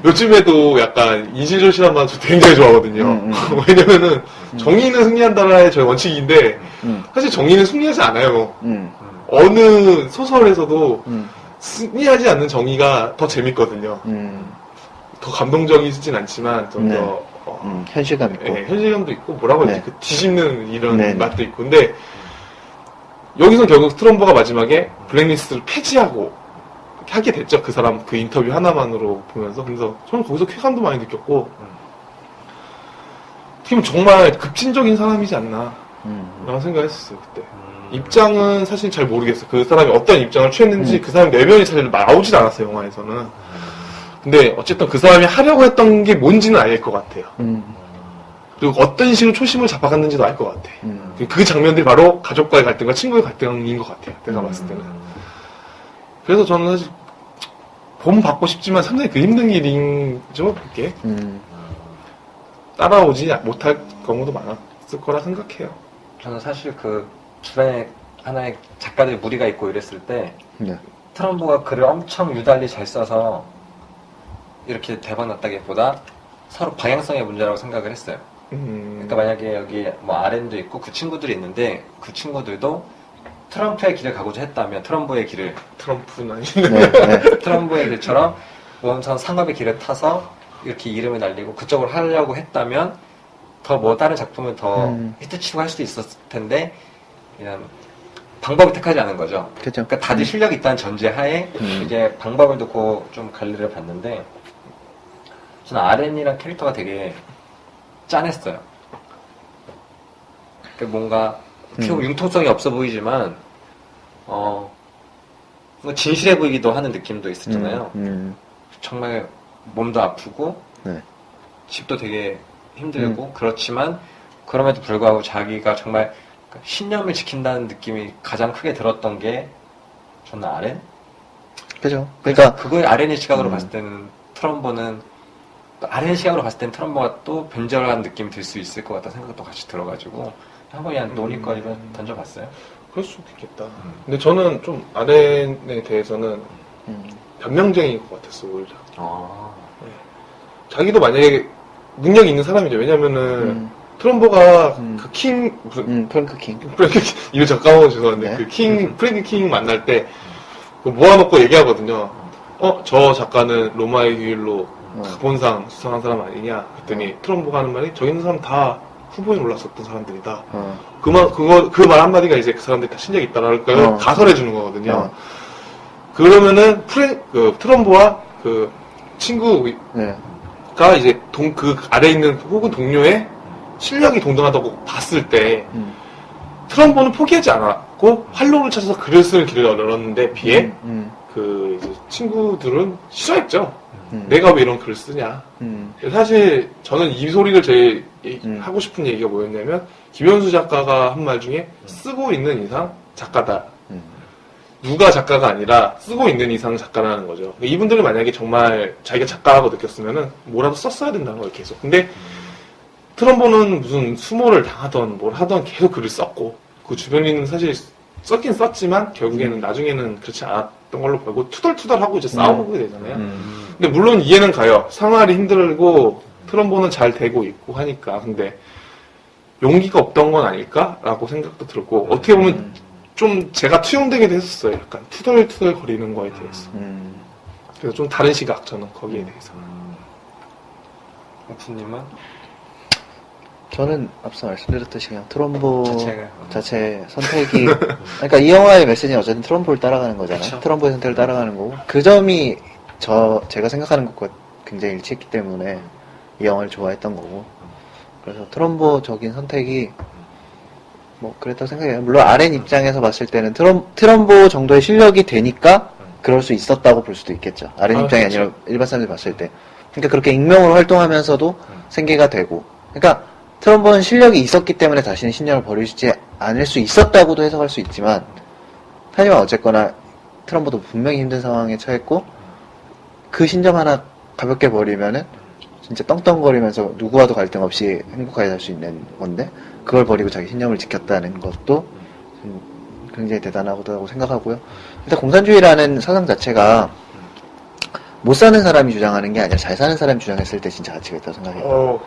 요즘에도 약간 인실조스란 말 굉장히 좋아하거든요. 왜냐면은 정의는 승리한다라의 저희 원칙인데 사실 정의는 승리하지 않아요. 어느 소설에서도 승리하지 않는 정의가 더 재밌거든요. 더 감동적이진 않지만 좀 네. 더 현실감 있고. 예, 현실감도 있고 뭐라고 해야지 네. 그 뒤집는 이런 네. 맛도 있고 근데 여기서 결국 트럼보가 마지막에 블랙리스트를 폐지하고 하게 됐죠. 그 사람 그 인터뷰 하나만으로 보면서 그래서 저는 거기서 쾌감도 많이 느꼈고 어떻게 정말 급진적인 사람이지 않나 라는 생각을 했었어요 그때. 입장은 사실 잘 모르겠어요. 그 사람이 어떤 입장을 취했는지 그 사람 내면이 사실 나오질 않았어요 영화에서는. 근데 어쨌든 그 사람이 하려고 했던 게 뭔지는 알 것 같아요. 그리고 어떤 식으로 초심을 잡아갔는지도 알 것 같아. 그 장면들이 바로 가족과의 갈등과 친구의 갈등인 것 같아요. 내가 봤을 때는. 그래서 저는 사실 본받고 싶지만 상당히 그 힘든 일이죠. 그게 따라오지 못할 경우도 많았을 거라 생각해요. 저는 사실 그 주변에 하나의 작가들 무리가 있고 이랬을 때 네. 트럼보가 글을 엄청 유달리 잘 써서 이렇게 대박 났다기보다 서로 방향성의 문제라고 생각을 했어요. 그러니까 만약에 여기 뭐 RN도 있고 그 친구들이 있는데 그 친구들도 트럼프의 길을 가고자 했다면 트럼보의 길을 트럼프는 네. 아닌데. 네. 트럼보의 길처럼 원선 상업의 길을 타서 이렇게 이름을 날리고 그쪽으로 하려고 했다면 더 뭐 다른 작품을 더 히트치고 할 수도 있었을 텐데 그냥 방법을 택하지 않은 거죠. 그죠. 그러니까 다들 실력이 있다는 전제하에 이제 방법을 두고 좀 관리를 봤는데 저는 RN이란 캐릭터가 되게 짠했어요. 그러니까 뭔가 어떻게 보면 융통성이 없어 보이지만 뭐 진실해 보이기도 하는 느낌도 있었잖아요. 정말 몸도 아프고 네. 집도 되게 힘들고 그렇지만 그럼에도 불구하고 자기가 정말 신념을 지킨다는 느낌이 가장 크게 들었던 게 저는 RN? 그죠. 그러니까 그걸 RN의 시각으로 봤을 때는 트럼보는 또 아래 시각으로 봤을 땐 트럼보가 또 변절한 느낌이 들 수 있을 것 같다는 생각도 같이 들어가지고 한번 그냥 논의거리를 던져봤어요. 그럴 수도 있겠다. 근데 저는 좀 아렌에 대해서는 변명쟁이인 것 같았어, 오히려. 자기도 만약에 능력이 있는 사람이죠. 왜냐면은 트럼보가 그 킹, 무슨 프랭크 킹. 프랭크 킹, 이거 저 까먹어 죄송한데 네. 그 킹, 프랭크 킹 만날 때 그거 모아놓고 얘기하거든요. 저 작가는 로마의 휴일로 각본상 수상한 사람 아니냐? 그랬더니 트럼보가 하는 말이 저기 있는 사람 다 후보에 올랐었던 사람들이다. 그 말 한마디가 이제 그 사람들이 다 실력이 있다라는 걸 가설해주는 거거든요. 그러면은 트럼보와 그 친구가 네. 이제 그 아래 있는 혹은 동료의 실력이 동등하다고 봤을 때 트럼보는 포기하지 않았고 활로를 찾아서 글을 쓰는 길을 열었는데 비해 그 이제 친구들은 싫어했죠. 내가 왜 이런 글을 쓰냐. 사실 저는 이 소리를 제일 하고 싶은 얘기가 뭐였냐면 김현수 작가가 한 말 중에 쓰고 있는 이상 작가다. 누가 작가가 아니라 쓰고 있는 이상 작가라는 거죠. 이분들은 만약에 정말 자기가 작가라고 느꼈으면은 뭐라도 썼어야 된다는 거예요, 계속. 근데 트럼보는 무슨 수모를 당하던 뭘 하던 계속 글을 썼고 그 주변인은 사실 썼긴 썼지만 결국에는 나중에는 그렇지 않았던 걸로 보고 투덜투덜하고 이제 싸우게 되잖아요. 근데 물론 이해는 가요. 생활이 힘들고 트럼보는 잘 되고 있고 하니까. 근데 용기가 없던 건 아닐까라고 생각도 들고 어떻게 보면 좀 제가 투영되게 했었어요. 약간 투덜투덜 거리는 거에 대해서. 그래서 좀 다른 시각 저는 거기에 대해서. 옥수님은 저는 앞서 말씀드렸듯이 그냥 트럼보 자체가. 자체 선택이 그러니까 이 영화의 메시지는 어쨌든 트럼보를 따라가는 거잖아요. 그쵸. 트럼보의 선택을 따라가는 거고 그 점이 제가 생각하는 것과 굉장히 일치했기 때문에 이 영화를 좋아했던 거고 그래서 트럼보적인 선택이 뭐 그랬다고 생각해요. 물론 아렌 입장에서 봤을 때는 트럼보 정도의 실력이 되니까 그럴 수 있었다고 볼 수도 있겠죠. 아렌 입장이 그렇죠. 아니라 일반 사람들이 봤을 때. 그러니까 그렇게 익명으로 활동하면서도 생계가 되고 그러니까 트럼보는 실력이 있었기 때문에 자신의 신념을 버리지 않을 수 있었다고도 해석할 수 있지만 하지만 어쨌거나 트럼보도 분명히 힘든 상황에 처했고 그 신념 하나 가볍게 버리면은 진짜 떵떵거리면서 누구와도 갈등 없이 행복하게 살 수 있는 건데 그걸 버리고 자기 신념을 지켰다는 것도 굉장히 대단하다고 생각하고요. 일단 공산주의라는 사상 자체가 못 사는 사람이 주장하는 게 아니라 잘 사는 사람이 주장했을 때 진짜 가치가 있다고 생각해요.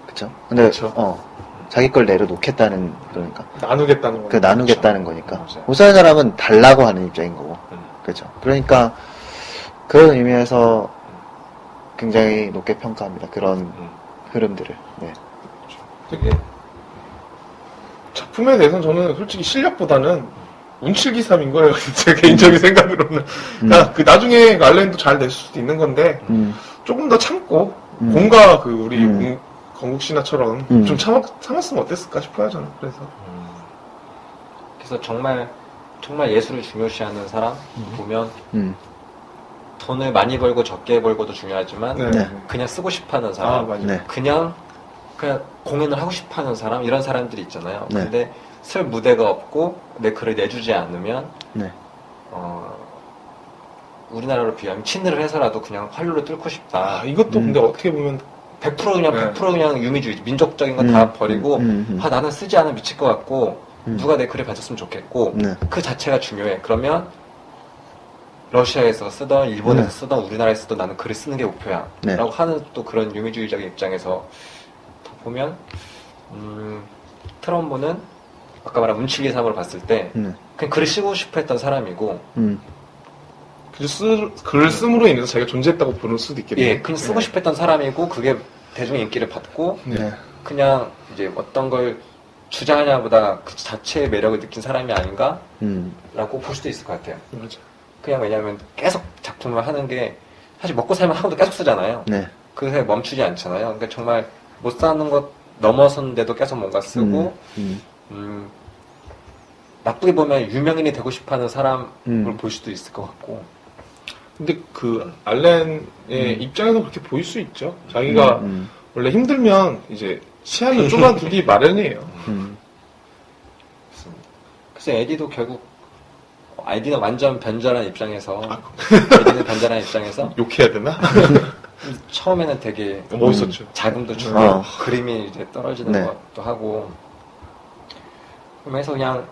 그쵸? 근데, 그쵸. 자기 걸 내려놓겠다는, 그러니까. 나누겠다는 그 나누겠다는 거니까. 맞아요. 못 사는 사람은 달라고 하는 입장인 거고. 그죠? 그러니까, 그런 의미에서 굉장히 높게 평가합니다. 그런 흐름들을. 네. 되게 작품에 대해서는 저는 솔직히 실력보다는 운칠기삼인 거예요. 제 개인적인 생각으로는. 그 나중에 알렌도 잘 낼 수도 있는 건데 조금 더 참고 공과 그 우리 건국신화처럼 좀 참았으면 어땠을까 싶어요. 저는 그래서 정말 예술을 중요시하는 사람 보면 돈을 많이 벌고 적게 벌고도 중요하지만 네. 그냥 쓰고 싶어하는 사람, 맞아요. 네. 그냥 공연을 하고 싶어하는 사람 이런 사람들이 있잖아요. 네. 근데 쓸 무대가 없고 내 글을 내주지 않으면 네. 우리나라로 비하면 친일을 해서라도 그냥 활로를 뚫고 싶다. 이것도 근데 어떻게 보면 100% 그냥 네. 100% 그냥 유미주의, 민족적인 거 다 버리고 나는 쓰지 않으면 미칠 것 같고 누가 내 글을 봐줬으면 좋겠고 네. 그 자체가 중요해. 그러면 러시아에서 쓰던 일본에서 쓰던 우리나라에서 쓰던 나는 글을 쓰는 게 목표야. 네. 라고 하는 또 그런 유미주의적인 입장에서 보면 트럼보는 아까 말한 운칠기삼으로 봤을 때 그냥 글을 쓰고 싶어 했던 사람이고 글을 씀으로 인해서 자기가 존재했다고 보는 수도 있겠네요. 예, 그냥 쓰고 싶어 했던 사람이고 그게 대중의 인기를 받고 네. 그냥 이제 어떤 걸 주장하냐보다 그 자체의 매력을 느낀 사람이 아닌가라고 볼 수도 있을 것 같아요. 맞아. 그냥 왜냐하면 계속 작품을 하는 게 사실 먹고 살면 하고도 계속 쓰잖아요. 네. 그 사이에 멈추지 않잖아요. 그러니까 정말 못 사는 것 넘어선데도 계속 뭔가 쓰고 나쁘게 보면 유명인이 되고 싶어하는 사람을 볼 수도 있을 것 같고. 근데 그 알렌의 입장에서 그렇게 보일 수 있죠. 자기가 원래 힘들면 이제 시야는 좁아두기 마련이에요. 그래서 에디도 결국 에디는 완전 변절한 입장에서 에디는 변절한 입장에서 욕해야 되나? 처음에는 되게 멋있었죠. 자금도 주고 그림이 이제 떨어지는 네. 것도 하고 그러면서 그냥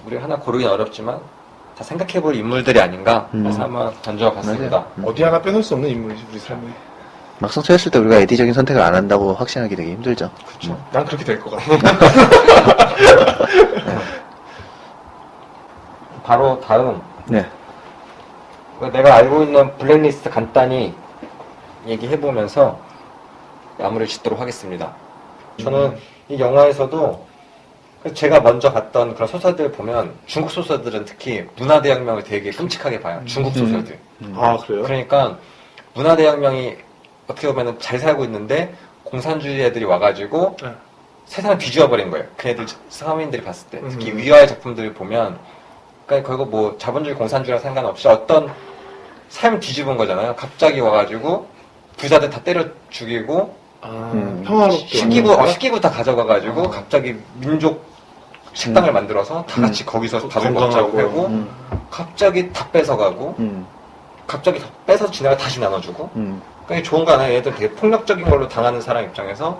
우리가 하나 고르긴 어렵지만 다 생각해볼 인물들이 아닌가 그래서 한번 던져봤습니다. 어디 하나 빼놓을 수 없는 인물이지 우리 삶에. 막상 처했을 때 우리가 에디적인 선택을 안 한다고 확신하기 되게 힘들죠. 그렇죠. 난 그렇게 될 것 같아. 바로 다음 네. 내가 알고 있는 블랙리스트 간단히 얘기해보면서 마무리를 짓도록 하겠습니다. 저는 이 영화에서도 제가 먼저 봤던 그런 소설들 보면 중국 소설들은 특히 문화대혁명을 되게 끔찍하게 봐요. 중국 소설들. 아 그래요? 그러니까 문화대혁명이 어떻게 보면 잘 살고 있는데 공산주의 애들이 와가지고 네. 세상을 뒤집어버린 거예요. 그 애들 서민들이 봤을 때. 특히 위화의 작품들을 보면 그러니까 결국 뭐 자본주의 공산주의랑 상관없이 어떤 삶을 뒤집은 거잖아요. 갑자기 와가지고 부자들 다 때려 죽이고 평화롭게 식기구 다 가져가가지고 갑자기 민족 식당을 만들어서 다 같이 거기서 밥을 먹자고 하고 갑자기 다 뺏어가고 갑자기 다 뺏어서 지나가 다시 나눠주고 그러니까 좋은 거 아니에요. 얘들 되게 폭력적인 걸로 당하는 사람 입장에서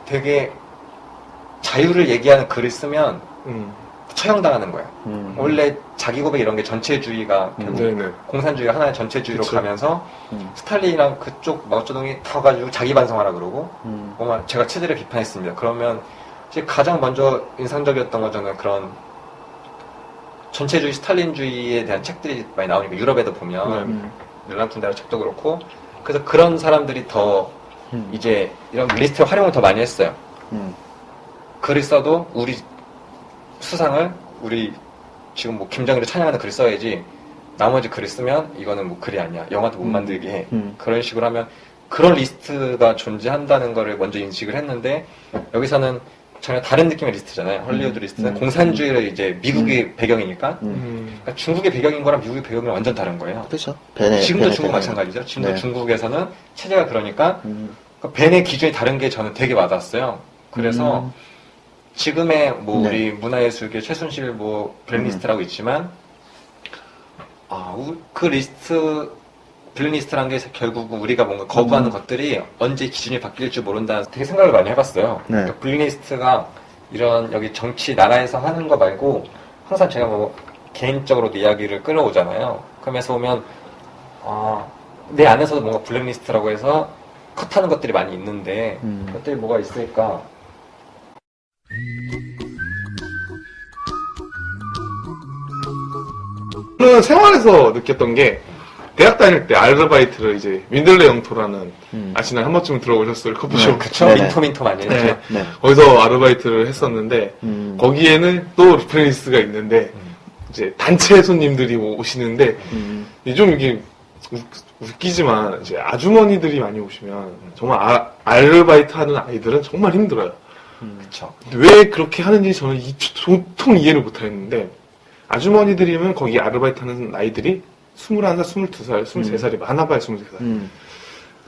되게 자유를 얘기하는 글을 쓰면 처형당하는 거예요. 원래 자기 고백 이런 게 전체주의가 결국 네네. 공산주의가 하나의 전체주의로 그쵸. 가면서 스탈린이랑 그쪽 마오쩌둥이 타가지고 자기 반성하라 그러고 정말 제가 체제를 비판했습니다. 그러면 이제 가장 먼저 인상적이었던 건 저는 그런 전체주의 스탈린주의에 대한 책들이 많이 나오니까 유럽에도 보면 멜랑쿤데라 책도 그렇고 그래서 그런 사람들이 더 이제 이런 리스트 활용을 더 많이 했어요. 글을 써도 우리 수상을 우리 지금 뭐 김정일을 찬양하는 글을 써야지 나머지 글을 쓰면 이거는 뭐 글이 아니야. 영화도 못 만들게 해. 그런 식으로 하면 그런 리스트가 존재한다는 거를 먼저 인식을 했는데 여기서는 전혀 다른 느낌의 리스트잖아요. 헐리우드 리스트는 공산주의를 이제 미국의 배경이니까 그러니까 중국의 배경인 거랑 미국의 배경이랑 완전 다른 거예요. 그렇죠. 지금도 중국 마찬가지죠. 지금도 네. 중국에서는 체제가 그러니까 벤의 기준이 다른 게 저는 되게 와닿았어요. 그래서 지금의 뭐 네. 우리 문화예술계 최순실 뭐 블랙리스트라고 있지만 그 리스트 블랙리스트란 게 결국은 우리가 뭔가 거부하는 것들이 언제 기준이 바뀔지 모른다는 되게 생각을 많이 해봤어요. 네. 그러니까 블랙리스트가 이런 여기 정치 나라에서 하는 거 말고 항상 제가 뭐 개인적으로 이야기를 끌어오잖아요. 그러면서 보면 내 안에서도 뭔가 블랙리스트라고 해서 컷하는 것들이 많이 있는데 그것들이 뭐가 있을까? 저는 생활에서 느꼈던 게 대학 다닐 때 아르바이트를 이제 민들레 영토라는 아시나요? 한 번쯤 들어보셨을 커피숍. 그쵸. 네네. 민토 많이 했죠. 네. 네. 거기서 아르바이트를 했었는데 거기에는 또 블랙리스트가 있는데 이제 단체 손님들이 오시는데 좀 이게 웃기지만 이제 아주머니들이 많이 오시면 정말 아르바이트 하는 아이들은 정말 힘들어요. 그쵸. 왜 그렇게 하는지 저는 도통 이해를 못하겠는데 아주머니들이면 거기 아르바이트 하는 아이들이 21살, 22살, 23살이 많아봐야 23살. 근데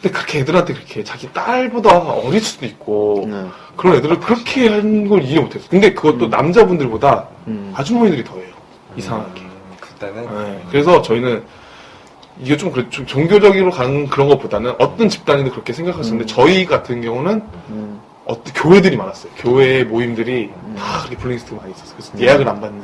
그렇게 애들한테 그렇게 자기 딸보다 어릴 수도 있고 그런 애들을 그렇게 하는 걸 이해 못했어. 근데 그것도 남자분들보다 아주머니들이 더해요. 이상하게. 그때는 네. 그래서 저희는 이게 좀 종교적으로 가는 그런 것보다는 어떤 집단이든 그렇게 생각했었는데 저희 같은 경우는 교회들이 많았어요. 교회 모임들이 다 그렇게 블랙리스트가 많이 있었어요. 그래서 예약을 안 받는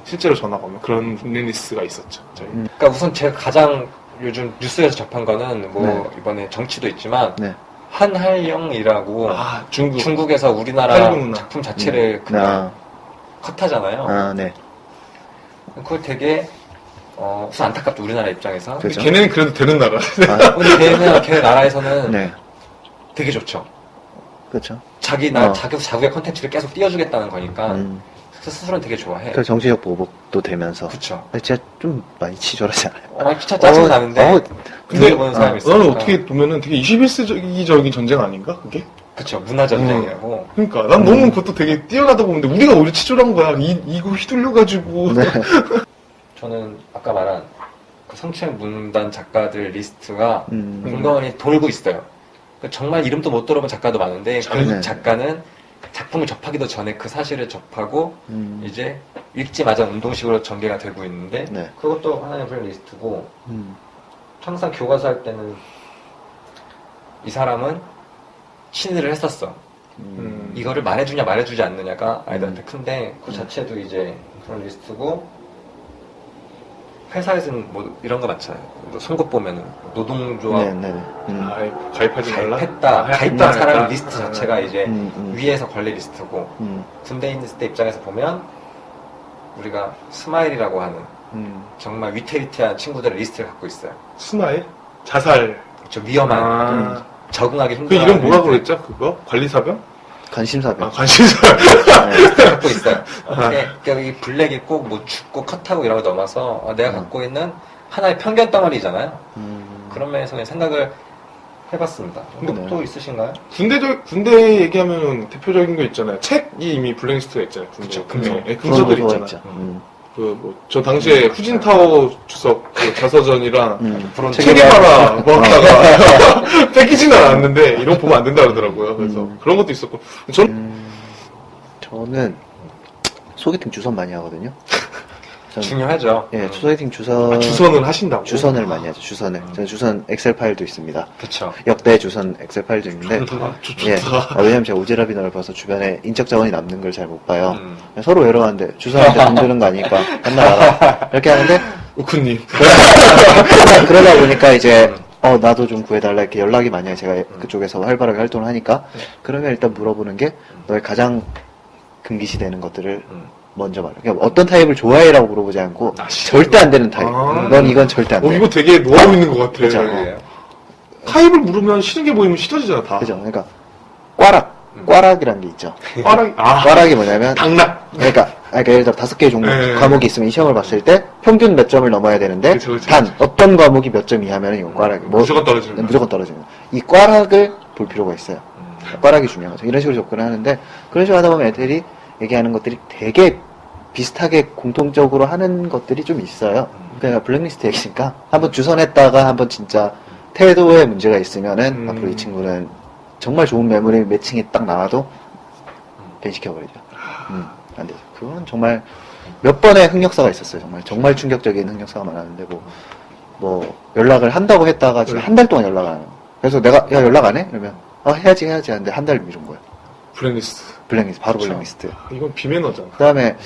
실제로 전화가 오면 그런 블랙리스트가 있었죠. 저희. 그러니까 우선 제가 가장 요즘 뉴스에서 접한 거는 뭐 이번에 정치도 있지만 네. 한할령이라고 중국. 중국에서 우리나라 한국문화. 작품 자체를 그냥 컷하잖아요. 네. 그걸 되게 우선 안타깝죠. 우리나라 입장에서. 그렇죠. 걔네는 그래도 되는 나라. 근데 걔네 나라에서는 네. 되게 좋죠. 그렇죠. 자국의 컨텐츠를 계속 띄워주겠다는 거니까 그래서 스스로는 되게 좋아해. 그 정치적 보복도 되면서. 그쵸. 근데 진짜 좀 많이 치졸하잖아요. 진짜 짜증 나는데 근데 보는 사람이 있어요. 나는 어떻게 보면은 되게 21세기적인 전쟁 아닌가 그게? 그쵸. 문화전쟁이라고. 그러니까 난 너무 그것도 되게 뛰어나다고 보는데 우리가 오히려 치졸한 거야. 이거 휘둘려가지고. 네. 저는 아까 말한 그 성추행 문단 작가들 리스트가 공공연히 돌고 있어요. 정말 이름도 못 들어본 작가도 많은데 결국 네. 작가는 작품을 접하기도 전에 그 사실을 접하고 이제 읽지마자 운동식으로 전개가 되고 있는데 네. 그것도 하나의 블랙리스트고 항상 교과서 할 때는 이 사람은 친일을 했었어. 이거를 말해주냐 말해주지 않느냐가 아이들한테 큰데 그 자체도 이제 그런 리스트고 회사에서는 뭐 이런 거 많잖아요. 뭐 선거 보면은 노동조합 네네네. 가입하지 말라? 가입했다. 가입한 했다, 사람 했다. 리스트 자체가 이제 위에서 관리 리스트고 군대에 있는 때 입장에서 보면 우리가 스마일이라고 하는 정말 위태위태한 친구들의 리스트를 갖고 있어요. 스마일? 자살. 좀 위험한 좀 적응하기 그 힘든 이름 뭐라고 그랬죠? 그거? 관리사병? 관심사병. 관심사. 갖고 있어요. 그러니까 이 블랙이 꼭 뭐 죽고 컷하고 이런 거 넘어서 내가 갖고 있는 하나의 편견 덩어리잖아요. 그런 면에서 그냥 생각을 해봤습니다. 네. 또 있으신가요? 군대 얘기하면 대표적인 거 있잖아요. 책이 이미 블랙리스트가 있잖아요. 군대. 그쵸, 금서. 네, 금서들 그런 있잖아요. 있죠. 저 당시에 후진타오 주석 그 자서전이랑 그런 체게바라 뭐 하다가 뺏기지는 않았는데 이런 거 보면 안 된다 그러더라고요. 그래서 그런 것도 있었고. 저는 소개팅 주선 많이 하거든요. 중요하죠. 예, 소개팅 주선. 주선을 하신다고? 주선을 많이 하죠, 주선을. 저는 주선 엑셀 파일도 있습니다. 그쵸. 역대 주선 엑셀 파일도 있는데. 좋다. 예. 왜냐면 제가 오지랖이 넓어서 주변에 인적 자원이 남는 걸 잘 못 봐요. 음. 서로 외로워하는데 주선한테 돈 주는 거 아니니까 맨날 알아. 이렇게 하는데 우쿠님. 그러다 보니까 이제 나도 좀 구해달라 이렇게 연락이 많이 와요. 제가 그쪽에서 활발하게 활동을 하니까. 그러면 일단 물어보는 게 너의 가장 금기시되는 것들을 먼저 말해. 그러니까 어떤 타입을 좋아해라고 물어보지 않고 절대 안 되는 타입. 넌 이건 절대 안 돼. 이거 되게 노하우 있는 것 같아. 그죠. 타입을 물으면 싫은 게 보이면 싫어지잖아, 다. 그죠. 그러니까 꽈락이라는 게 있죠. 꽈락이 뭐냐면 당락. 그러니까 예를 들어 5개의 종목 과목이 있으면 이 시험을 봤을 때 평균 몇 점을 넘어야 되는데 그쵸. 단 어떤 과목이 몇 점 이하면 이건 꽈락이 무조건 떨어지는 거야. 무조건 떨어지는 거야. 이 꽈락을 볼 필요가 있어요. 꽈락이 중요한 거죠. 이런 식으로 접근을 하는데 그런 식으로 하다 보면 애들이 얘기하는 것들이 되게 비슷하게 공통적으로 하는 것들이 좀 있어요. 그러니까 블랙리스트 얘기니까 한번 주선했다가 한번 진짜 태도에 문제가 있으면은 앞으로 이 친구는 정말 좋은 메모리 매칭이 딱 나와도 밴시켜버리죠. 안 되죠. 그건 정말 몇 번의 흑역사가 있었어요. 정말 충격적인 흑역사가 많았는데 뭐 연락을 한다고 했다가 지금 한 달 동안 연락 안 해요. 그래서 내가 야 연락 안 해? 그러면 해야지 하는데 한 달 미룬 거예요. 블랙리스트 바로 블랙리스트. 이건 비매너잖아. 그 다음에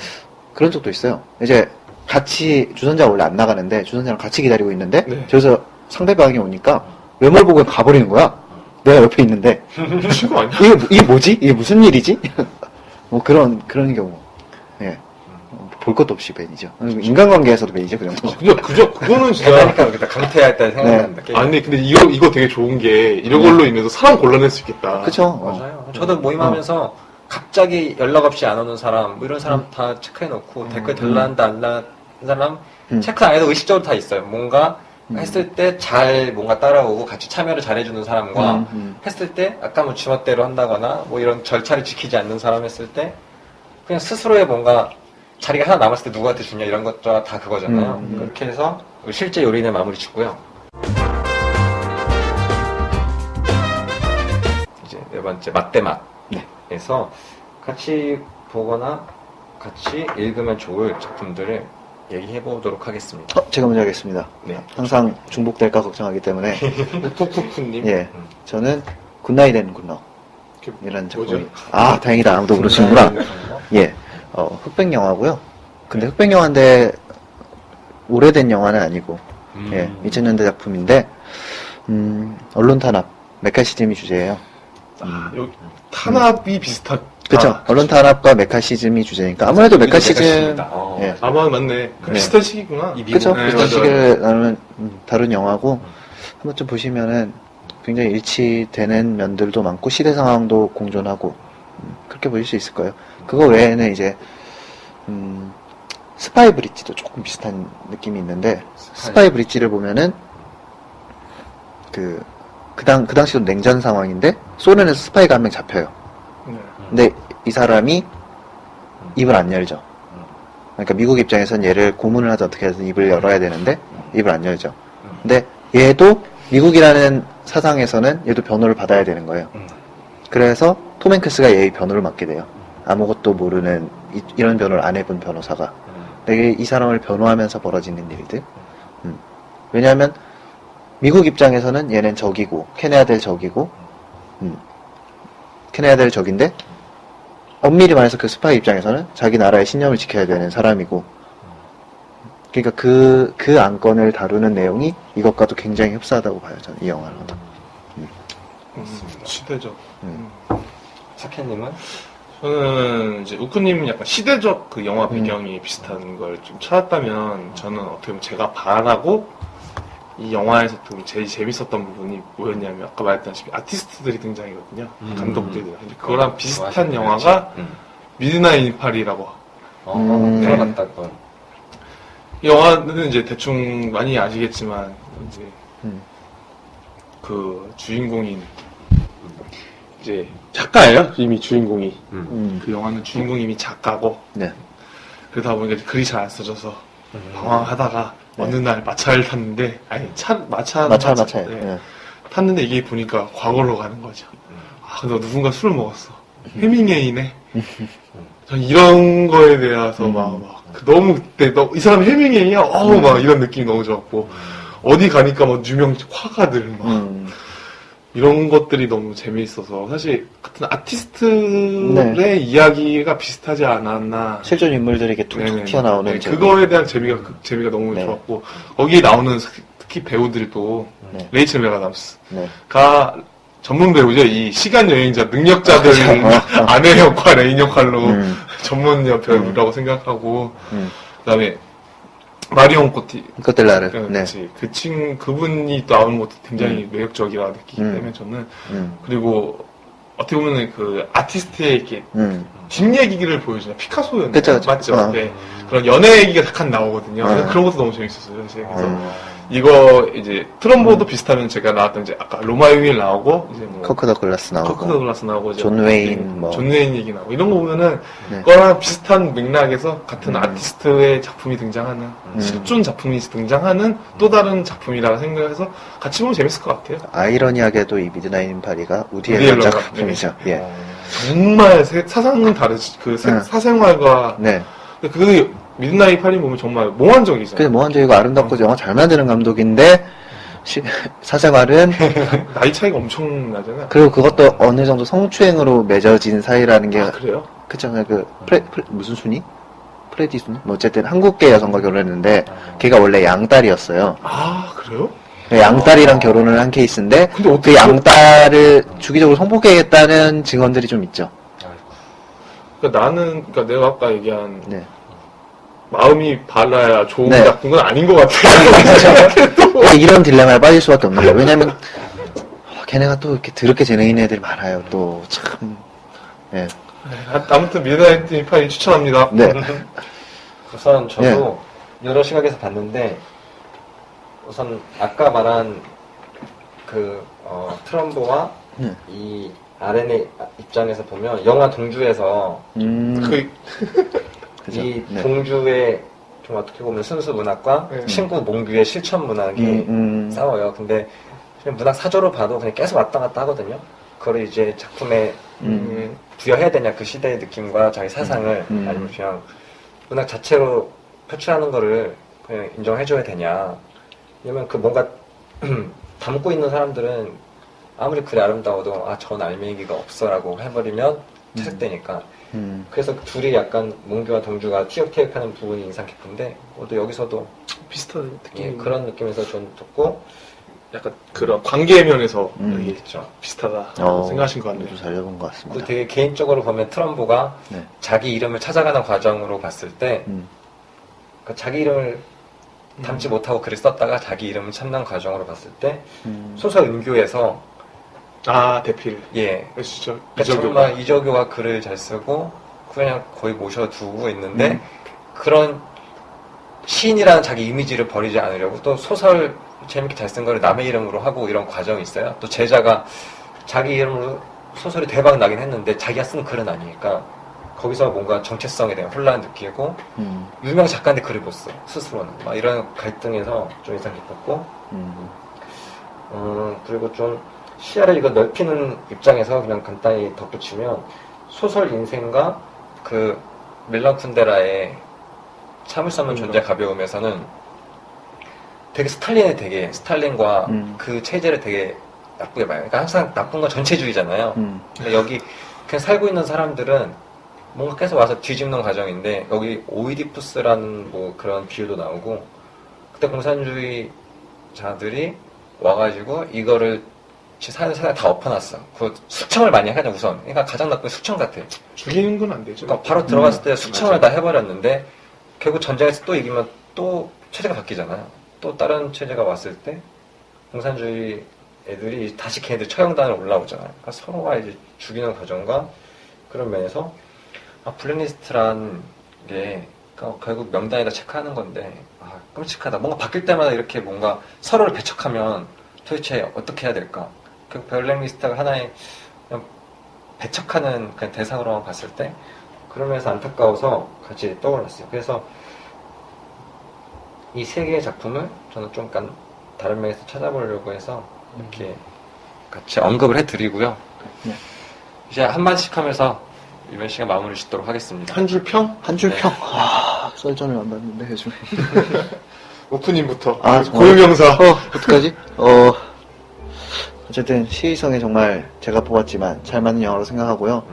그런 적도 있어요. 이제 같이 주선자가 원래 안 나가는데 주선자랑 같이 기다리고 있는데 네. 저기서 상대방이 오니까 외모를 보고 가버리는 거야. 내가 옆에 있는데 미친 거 아니야? 이게 뭐지? 이게 무슨 일이지? 뭐 그런 경우. 예. 볼 것도 없이 밴이죠. 인간관계에서도 밴이죠, 그 정도. 그거는 진짜. 그러니까 여기다 강퇴할 때 생각난다. 아니, 근데 이거 되게 좋은 게, 이런 걸로 인해서 사람 골라낼 수 있겠다. 그쵸. 맞아요. 저도 모임하면서 갑자기 연락 없이 안 오는 사람, 뭐 이런 사람 다 체크해놓고 댓글 달라한다, 안 달라는 사람 체크 안 해도 의식적으로 다 있어요. 뭔가 했을 때 잘 뭔가 따라오고 같이 참여를 잘해주는 사람과 했을 때 아까 뭐 지멋대로 한다거나 뭐 이런 절차를 지키지 않는 사람 했을 때 그냥 스스로의 뭔가 자리가 하나 남았을 때 누구한테 주냐 이런 것도 다 그거잖아요. 그렇게 해서 실제 요리는 마무리 짓고요. 이제 네 번째 맛대맛에서 같이 보거나 같이 읽으면 좋을 작품들을 얘기해 보도록 하겠습니다. 제가 먼저 하겠습니다. 네. 항상 중복될까 걱정하기 때문에. 푸푸푸님. 예. 저는 굿나잇 앤 굿너. 이라는 작품이. 뭐죠? 다행이다. 아무도 모르시는구나. 예. 흑백 영화고요. 근데 흑백 영화인데 오래된 영화는 아니고, 예. 2000년대 작품인데, 언론 탄압, 메카시즘이 주제예요. 여기 탄압이 비슷한. 그쵸. 언론 탄압과 메카시즘이 주제니까. 아무래도 메카시즘, 예. 아마 맞네. 비슷한 시기구나. 그쵸. 네, 비슷한 맞아, 시기를 나누는 다룬 영화고, 한번 좀 보시면은 굉장히 일치되는 면들도 많고, 시대 상황도 공존하고, 그렇게 보실 수 있을 거예요. 그거 외에는 이제, 스파이 브릿지도 조금 비슷한 느낌이 있는데, 스파이 브릿지를 보면은, 그 당시도 냉전 상황인데, 소련에서 스파이가 한 명 잡혀요. 네. 근데 이 사람이 입을 안 열죠. 그러니까 미국 입장에선 얘를 고문을 하자 어떻게 해서 입을 열어야 되는데, 입을 안 열죠. 근데 얘도 미국이라는 사상에서는 얘도 변호를 받아야 되는 거예요. 그래서 톰 행크스가 얘의 변호를 맡게 돼요. 아무것도 모르는 이런 변호를 안 해본 변호사가. 근데 이 사람을 변호하면서 벌어지는 일들. 왜냐하면 미국 입장에서는 얘는 적이고 캐내야 될 적이고 캐내야 될 적인데 엄밀히 말해서 그 스파이 입장에서는 자기 나라의 신념을 지켜야 되는 사람이고 그러니까 그 안건을 다루는 내용이 이것과도 굉장히 흡사하다고 봐요 저는 이 영화로도. 시대적. 사케님은? 저는 이제 우쿠님은 약간 시대적 그 영화 배경이 비슷한 걸 좀 찾았다면 저는 어떻게 보면 제가 바라고 이 영화에서 좀 제일 재밌었던 부분이 뭐였냐면 아까 말했다시피 아티스트들이 등장이거든요. 감독들이. 근데 그거랑 비슷한 영화가 미드나잇 인 파리라고. 들어갔다 그건. 이 영화는 이제 대충 많이 아시겠지만 이제 그 주인공인 이제 작가예요. 이미 주인공이. 그 영화는 주인공이 이미 작가고. 네. 그러다 보니까 이제 글이 잘 안 써져서 방황하다가 어느 날 마차를 탔는데 마차. 네. 네. 탔는데 이게 보니까 과거로 가는 거죠. 아, 근데 누군가 술을 먹었어. 해밍웨이네. 전 이런 거에 대해서 너무 그때 이 사람이 해밍웨이야? 막 이런 느낌이 너무 좋았고 어디 가니까 막 유명 화가들 막 이런 것들이 너무 재미있어서 사실 같은 아티스트의 이야기가 비슷하지 않았나. 실존 인물들이 이렇게 툭툭 튀어나오는 그거에 대한 재미가 너무 좋았고 거기에 나오는 특히 배우들도 레이첼 맥아담스가 전문 배우죠. 이 시간 여행자 능력자들 아내 역할, 애인 역할로 전문 배우라고 생각하고 그다음에 마리옹 코텔라르. 그렇지. 그분이 나오는 것도 굉장히 매력적이라 느끼기 때문에 저는 그리고 어떻게 보면 그 아티스트의 이렇게 뒷 얘기를 보여주냐 피카소였나요? 그쵸. 맞죠? 네. 그런 연애 얘기가 잠깐 나오거든요. 그런 것도 너무 재밌었어요. 사실. 그래서 이거 이제 트럼보도 비슷하면 제가 나왔던 이제 아까 로마의 윌 나오고 이제 뭐 커크 더 글라스 나오고 이제 존 웨인 존 웨인 얘기 나오고 이런 거 보면은 그거랑 비슷한 맥락에서 같은 아티스트의 작품이 등장하는 실존 작품이 등장하는 또 다른 작품이라고 생각해서 같이 보면 재밌을 것 같아요. 아이러니하게도 이 미드나잇 인 파리가 우디 앨런 작품이죠. 예. 정말 사상은 다르지. 사생활과 그 미드나잇 파리 보면 정말 몽환적이잖아요. 그래서 몽환적이고 아름답고 영화 잘 만드는 감독인데 사생활은 나이 차이가 엄청 나잖아요. 그리고 그것도 어느 정도 성추행으로 맺어진 사이라는 게 그래요? 그렇잖아요. 무슨 순위? 프레디 순위? 뭐 어쨌든 한국계 여성과 결혼했는데 걔가 원래 양딸이었어요. 아 그래요? 양딸이랑 결혼을 한 케이스인데 근데 그 양딸을 주기적으로 성폭행했다는 증언들이 좀 있죠. 그러니까 내가 아까 얘기한 마음이 발라야 좋은 작품은 아닌 것 같아요. 이런 딜레마에 빠질 수밖에 없는 거예요. 왜냐면 걔네가 또 이렇게 더럽게 재능 있는 애들이 많아요. 또 참. 네. 아무튼 미드나잇 인 파리 추천합니다. 네. 우선 저도 여러 시각에서 봤는데 우선 아까 말한 그 트럼보와 이 RNA 입장에서 보면 영화 동주에서 이 동주의 좀 어떻게 보면 순수 문학과 친구 몽규의 실천 문학이 싸워요. 근데 그냥 문학 사조로 봐도 그냥 계속 왔다 갔다 하거든요. 그걸 이제 작품에 부여해야 되냐 그 시대의 느낌과 자기 사상을 아니면 그냥 문학 자체로 표출하는 거를 그냥 인정해줘야 되냐. 왜냐면 그 뭔가 담고 있는 사람들은 아무리 글이 아름다워도 전 알맹이가 없어라고 해버리면 퇴색되니까. 그래서 둘이 약간 몽규와 동주가 티격태격하는 부분이 인상 깊은데 또 여기서도 비슷한 느낌. 그런 느낌에서 좀 듣고 약간 그런 관계 면에서 비슷하다 생각하신 것 같네요. 잘 잡은 것 같습니다. 또 되게 개인적으로 보면 트럼보가 자기 이름을 찾아가는 과정으로 봤을 때 그러니까 자기 이름을 담지 못하고 글을 썼다가 자기 이름을 찾는 과정으로 봤을 때 소설 은교에서 대필. 진짜 정말 이적교가 글을 잘 쓰고 그냥 거의 모셔두고 있는데 그런 시인이라는 자기 이미지를 버리지 않으려고 또 소설 재밌게 잘 쓴 거를 남의 이름으로 하고 이런 과정이 있어요. 또 제자가 자기 이름으로 소설이 대박 나긴 했는데 자기가 쓴 글은 아니니까 거기서 뭔가 정체성에 대한 혼란을 느끼고 유명 작가인데 글을 못 써 스스로는 막 이런 갈등에서 좀 인상 깊었고 그리고 좀 시야를 이거 넓히는 입장에서 그냥 간단히 덧붙이면 소설 인생과 그 밀란 쿤데라의 참을 수 없는 존재 가벼움에서는 되게 스탈린과 그 체제를 되게 나쁘게 봐요. 그러니까 항상 나쁜 건 전체주의잖아요. 근데 여기 그냥 살고 있는 사람들은 뭔가 계속 와서 뒤집는 과정인데, 여기 오이디푸스라는 뭐 그런 비유도 나오고, 그때 공산주의자들이 와가지고 이거를 사는 세상에 다 엎어놨어. 그 숙청을 많이 하냐 우선. 그러니까 가장 나쁜 게 숙청 같아. 죽이는 건 안 되죠. 그러니까 바로 들어갔을 때 숙청을 다 해버렸는데, 결국 전쟁에서 또 이기면 또 체제가 바뀌잖아요. 또 다른 체제가 왔을 때 공산주의 애들이 다시 걔네들 처형단을 올라오잖아요. 그러니까 서로가 이제 죽이는 과정과 그런 면에서 블랙리스트란 게 그러니까 결국 명단에다 체크하는 건데, 끔찍하다. 뭔가 바뀔 때마다 이렇게 뭔가 서로를 배척하면 도대체 어떻게 해야 될까? 그 블랙리스트가 하나의 그냥 배척하는 그냥 대상으로만 봤을 때 그러면서 안타까워서 같이 떠올랐어요. 그래서 이 세 개의 작품을 저는 좀 약간 다른 면에서 찾아보려고 해서 이렇게 같이 언급을 해드리고요. 네. 이제 한 마디씩 하면서 이번 시간 마무리 짓도록 하겠습니다. 한 줄 평? 한 줄 네. 평. 썰전을 안 봤는데 요즘. 오프닝부터. 정말. 고유명사. 어떡하지? 어쨌든 시의성에 정말 제가 뽑았지만 잘 맞는 영화로 생각하고요.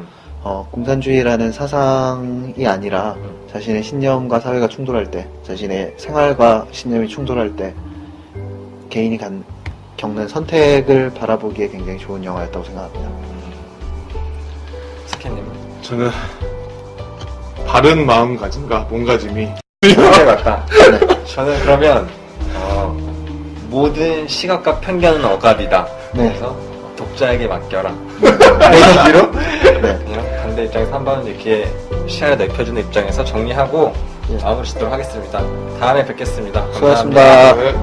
공산주의라는 사상이 아니라 자신의 신념과 사회가 충돌할 때, 자신의 생활과 신념이 충돌할 때 개인이 겪는 선택을 바라보기에 굉장히 좋은 영화였다고 생각합니다. 스캔님. 저는 바른 마음가짐과 몸가짐이 상대 같다. 저는 그러면 모든 시각과 편견은 억압이다. 네. 그래서 독자에게 맡겨라. 이런 뒤로 네. 그냥 반대 입장에서 한 번 이렇게 시야를 넓혀주는 입장에서 정리하고 예. 마무리 짓도록 하겠습니다. 다음에 뵙겠습니다. 수고하셨습니다. 네.